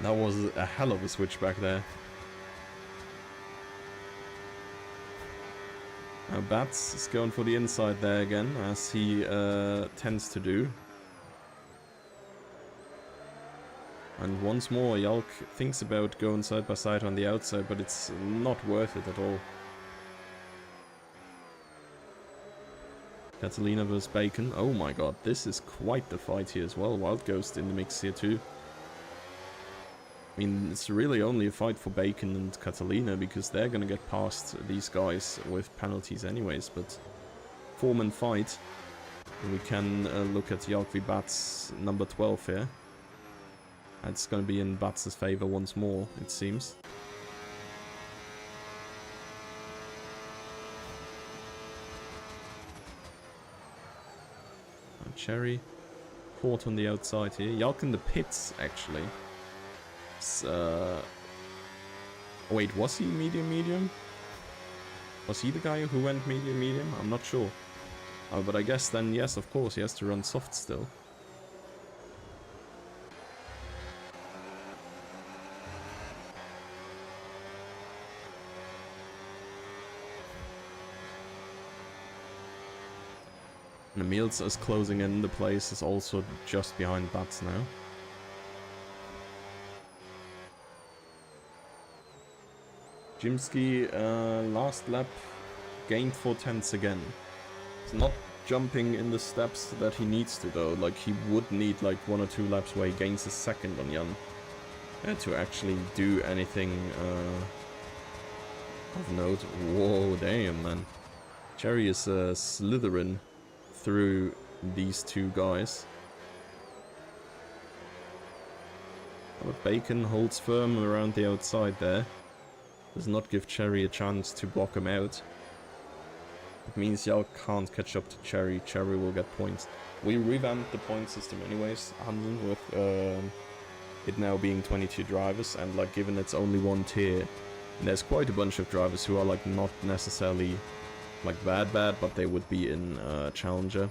That was a hell of a switchback there. Now Bats is going for the inside there again, as he tends to do. And once more, Yalk thinks about going side by side on the outside, but it's not worth it at all. Catalina vs Bacon. Oh my god, this is quite the fight here as well. Wild Ghost in the mix here too. I mean, it's really only a fight for Bacon and Catalina, because they're gonna get past these guys with penalties anyways, but 4-man fight. And we can look at Yalk v Bats number 12 here. It's going to be in Bats' favor once more, it seems. Cherry caught on the outside here. Yalk in the pits, actually. Wait, was he medium? Was he the guy who went medium? I'm not sure. But I guess then, yes, of course, he has to run soft still. And Emils is closing in. The place is also just behind Bats now. Jimsky, last lap, gained 4 tenths again. He's not jumping in the steps that he needs to though. Like, he would need like 1 or 2 laps where he gains a second on Jan to actually do anything of note. Whoa, damn, man. Cherry is slithering through these two guys. But Bacon holds firm around the outside there. Does not give Cherry a chance to block him out. It means Yalk can't catch up to Cherry. Cherry will get points. We revamped the point system anyways, Hansen, with it now being 22 drivers, and like given it's only 1 tier, there's quite a bunch of drivers who are like not necessarily like bad, but they would be in Challenger.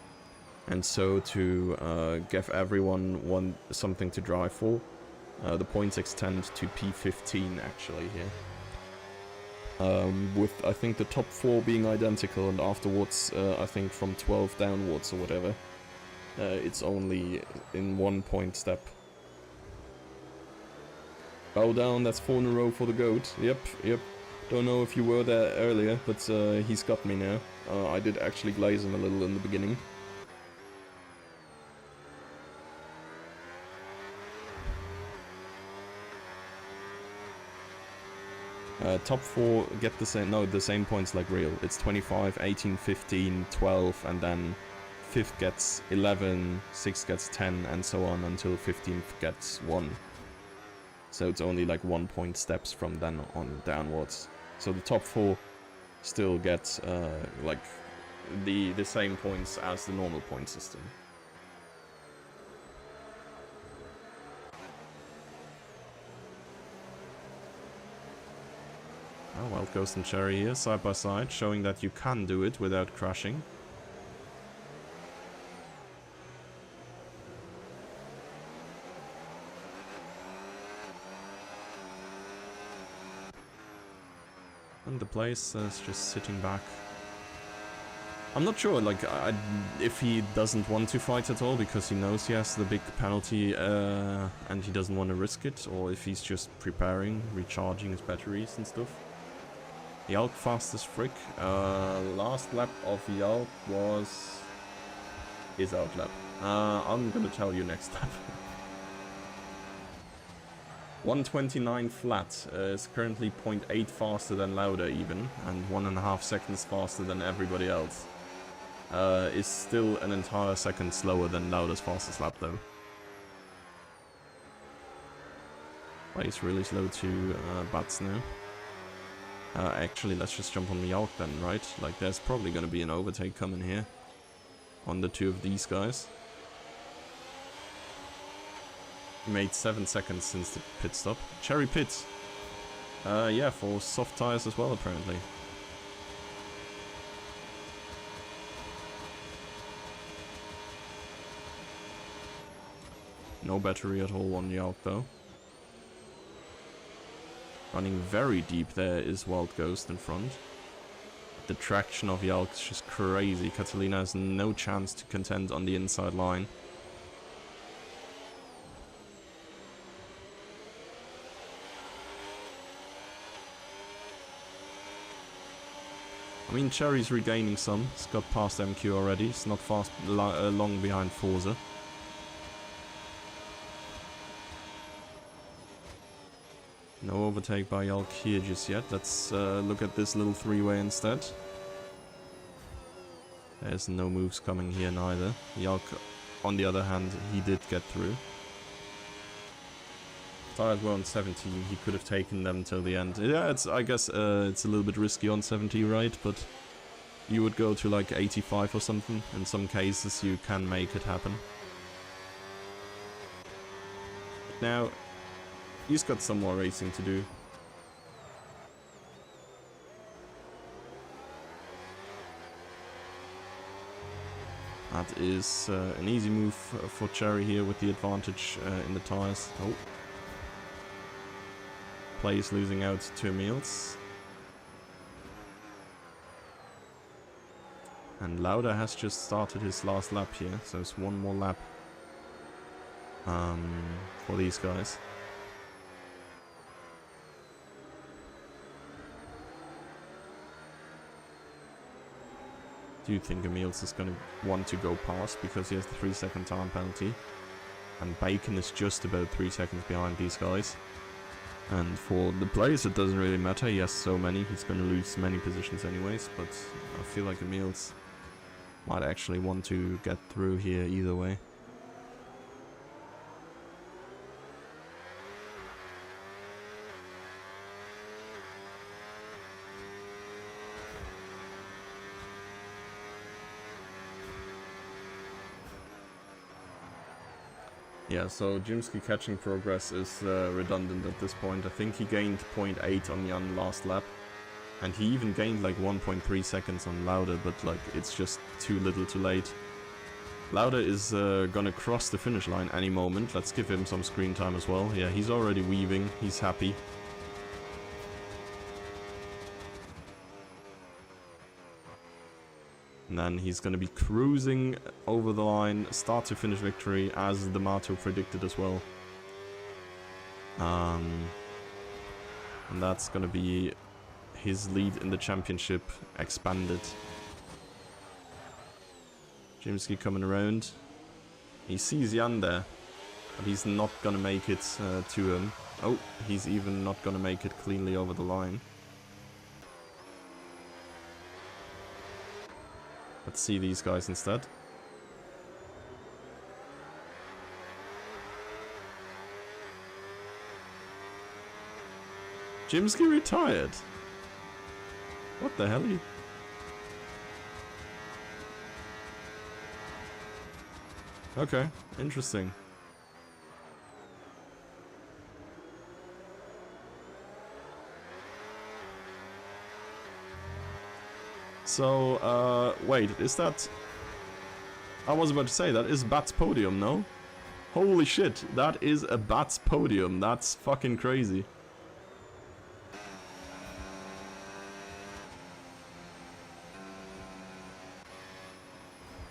And so to give everyone something to drive for, the points extend to P15 actually here. With I think the top 4 being identical, and afterwards I think from 12 downwards or whatever, it's only in 1 point step. Bow down, that's 4 in a row for the GOAT. Yep. Don't know if you were there earlier, but he's got me now. I did actually glaze him a little in the beginning. Top 4 get the same points like real. It's 25, 18, 15, 12, and then 5th gets 11, 6th gets 10, and so on until 15th gets 1. So it's only like 1 point steps from then on downwards. So the top 4 still get like the same points as the normal point system. Oh, Wild Ghost and Cherry here, side by side, showing that you can do it without crashing. And the place is just sitting back. I'm not sure, like, if he doesn't want to fight at all because he knows he has the big penalty and he doesn't want to risk it, or if he's just preparing, recharging his batteries and stuff. Yalk fast as frick. Last lap of Yalk was his out lap. I'm gonna tell you next lap. 129 flat is currently 0.8 faster than Lauda even, and 1.5 seconds faster than everybody else. Is still an entire second slower than Lauda's fastest lap though. Plays really slow to Bats now. Actually, let's just jump on Miyalk then, right? Like, there's probably gonna be an overtake coming here on the two of these guys. He made 7 seconds since the pit stop. Cherry pits. Yeah, for soft tires as well, apparently. No battery at all on Yalk though. Running very deep there is Wild Ghost in front. The traction of Yalk is just crazy. Catalina has no chance to contend on the inside line. I mean, Cherry's regaining some. It's got past MQ already. It's not fast long behind Forza. No overtake by Yalk here just yet. Let's look at this little three-way instead. There's no moves coming here neither. Yalk, on the other hand, he did get through. Tires were on 70, he could have taken them till the end. Yeah, I guess it's a little bit risky on 70, right? But you would go to like 85 or something. In some cases you can make it happen. Now, he's got some more racing to do. That is an easy move for Cherry here with the advantage in the tires. Oh. Plays losing out to Emils. And Lauda has just started his last lap here, so it's one more lap for these guys. Do you think Emils is going to want to go past because he has the 3-second time penalty? And Bacon is just about 3 seconds behind these guys. And for the players it doesn't really matter, he has so many, he's going to lose many positions anyways, but I feel like Emils might actually want to get through here either way. Yeah, so Jimsky catching progress is redundant at this point. I think he gained 0.8 on the last lap. And he even gained like 1.3 seconds on Lauda, but like it's just too little too late. Lauda is gonna cross the finish line any moment. Let's give him some screen time as well. Yeah, he's already weaving, he's happy. And then he's going to be cruising over the line, start to finish victory, as D'Amato predicted as well. And that's going to be his lead in the championship expanded. Jimsky coming around. He sees Jan there, but he's not going to make it to him. Oh, he's even not going to make it cleanly over the line. Let's see these guys instead. Jimsky retired. What the hell? Okay, interesting. So, wait, is that... I was about to say, that is Bat's podium, no? Holy shit, that is a Bat's podium. That's fucking crazy.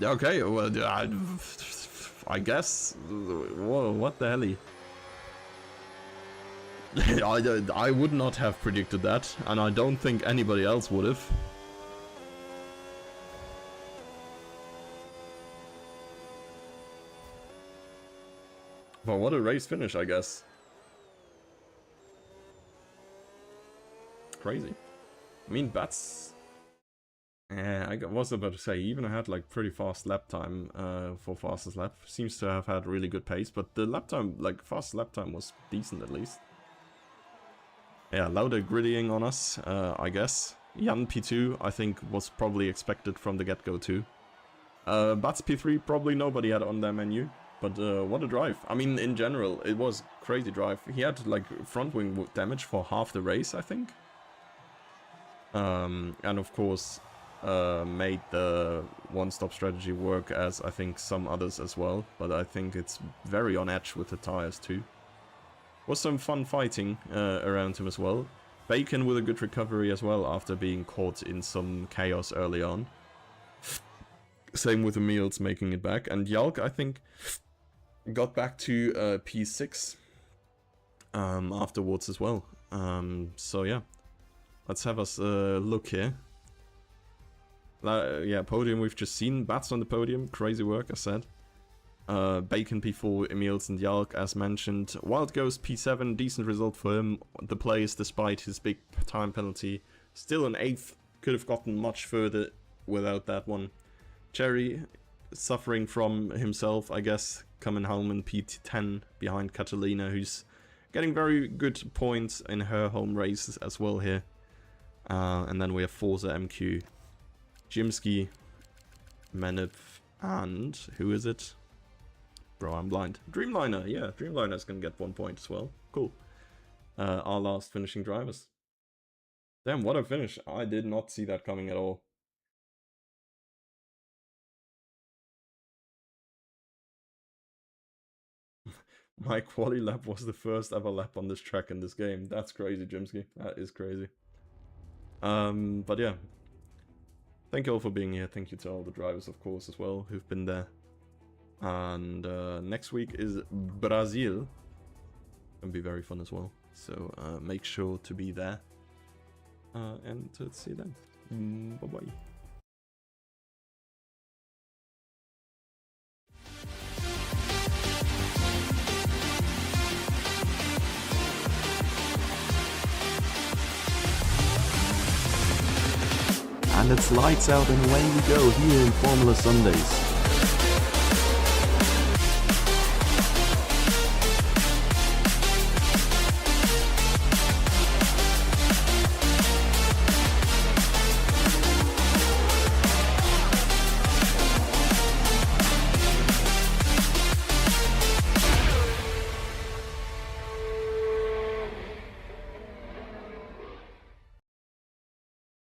Okay, well, I guess. Whoa, what the hell? I would not have predicted that, and I don't think anybody else would have. But what a race finish, I guess. Crazy. I mean, that's... I was about to say, he even had like pretty fast lap time for fastest lap. Seems to have had really good pace, but the lap time, like fast lap time, was decent at least. Yeah, Lauda griddying on us, I guess. Jan P2, I think, was probably expected from the get-go too. Bats P3, probably nobody had on their menu. But what a drive. I mean, in general, it was crazy drive. He had like front wing damage for half the race, I think. And of course, made the one-stop strategy work, as I think some others as well. But I think it's very on edge with the tires too. Was some fun fighting around him as well. Bacon with a good recovery as well after being caught in some chaos early on. Same with Emils making it back. And Yalk, I think, got back to P6 afterwards as well. So yeah, let's have us look here. Yeah, podium we've just seen. Bats on the podium, crazy work, I said. Bacon P4, Emils and Yalk as mentioned. Wild Ghost P7, decent result for him. The place, despite his big time penalty, still an 8th. Could have gotten much further without that one. Cherry suffering from himself, I guess, coming home in P10 behind Catalina, who's getting very good points in her home races as well here. And then we have Forza MQ, Jimsky, Menip, and who is it? Bro, I'm blind. Dreamliner, yeah, Dreamliner's gonna get 1 point as well. Cool. Our last finishing drivers. Damn, what a finish. I did not see that coming at all. My quali lap was the first ever lap on this track in this game. That's crazy, Jimsky. That is crazy. But yeah. Thank you all for being here. Thank you to all the drivers, of course, as well, who've been there. And next week is Brazil. Gonna be very fun as well. So make sure to be there. And see you then. Bye-bye. And it's lights out and away we go here in Formula Sundays.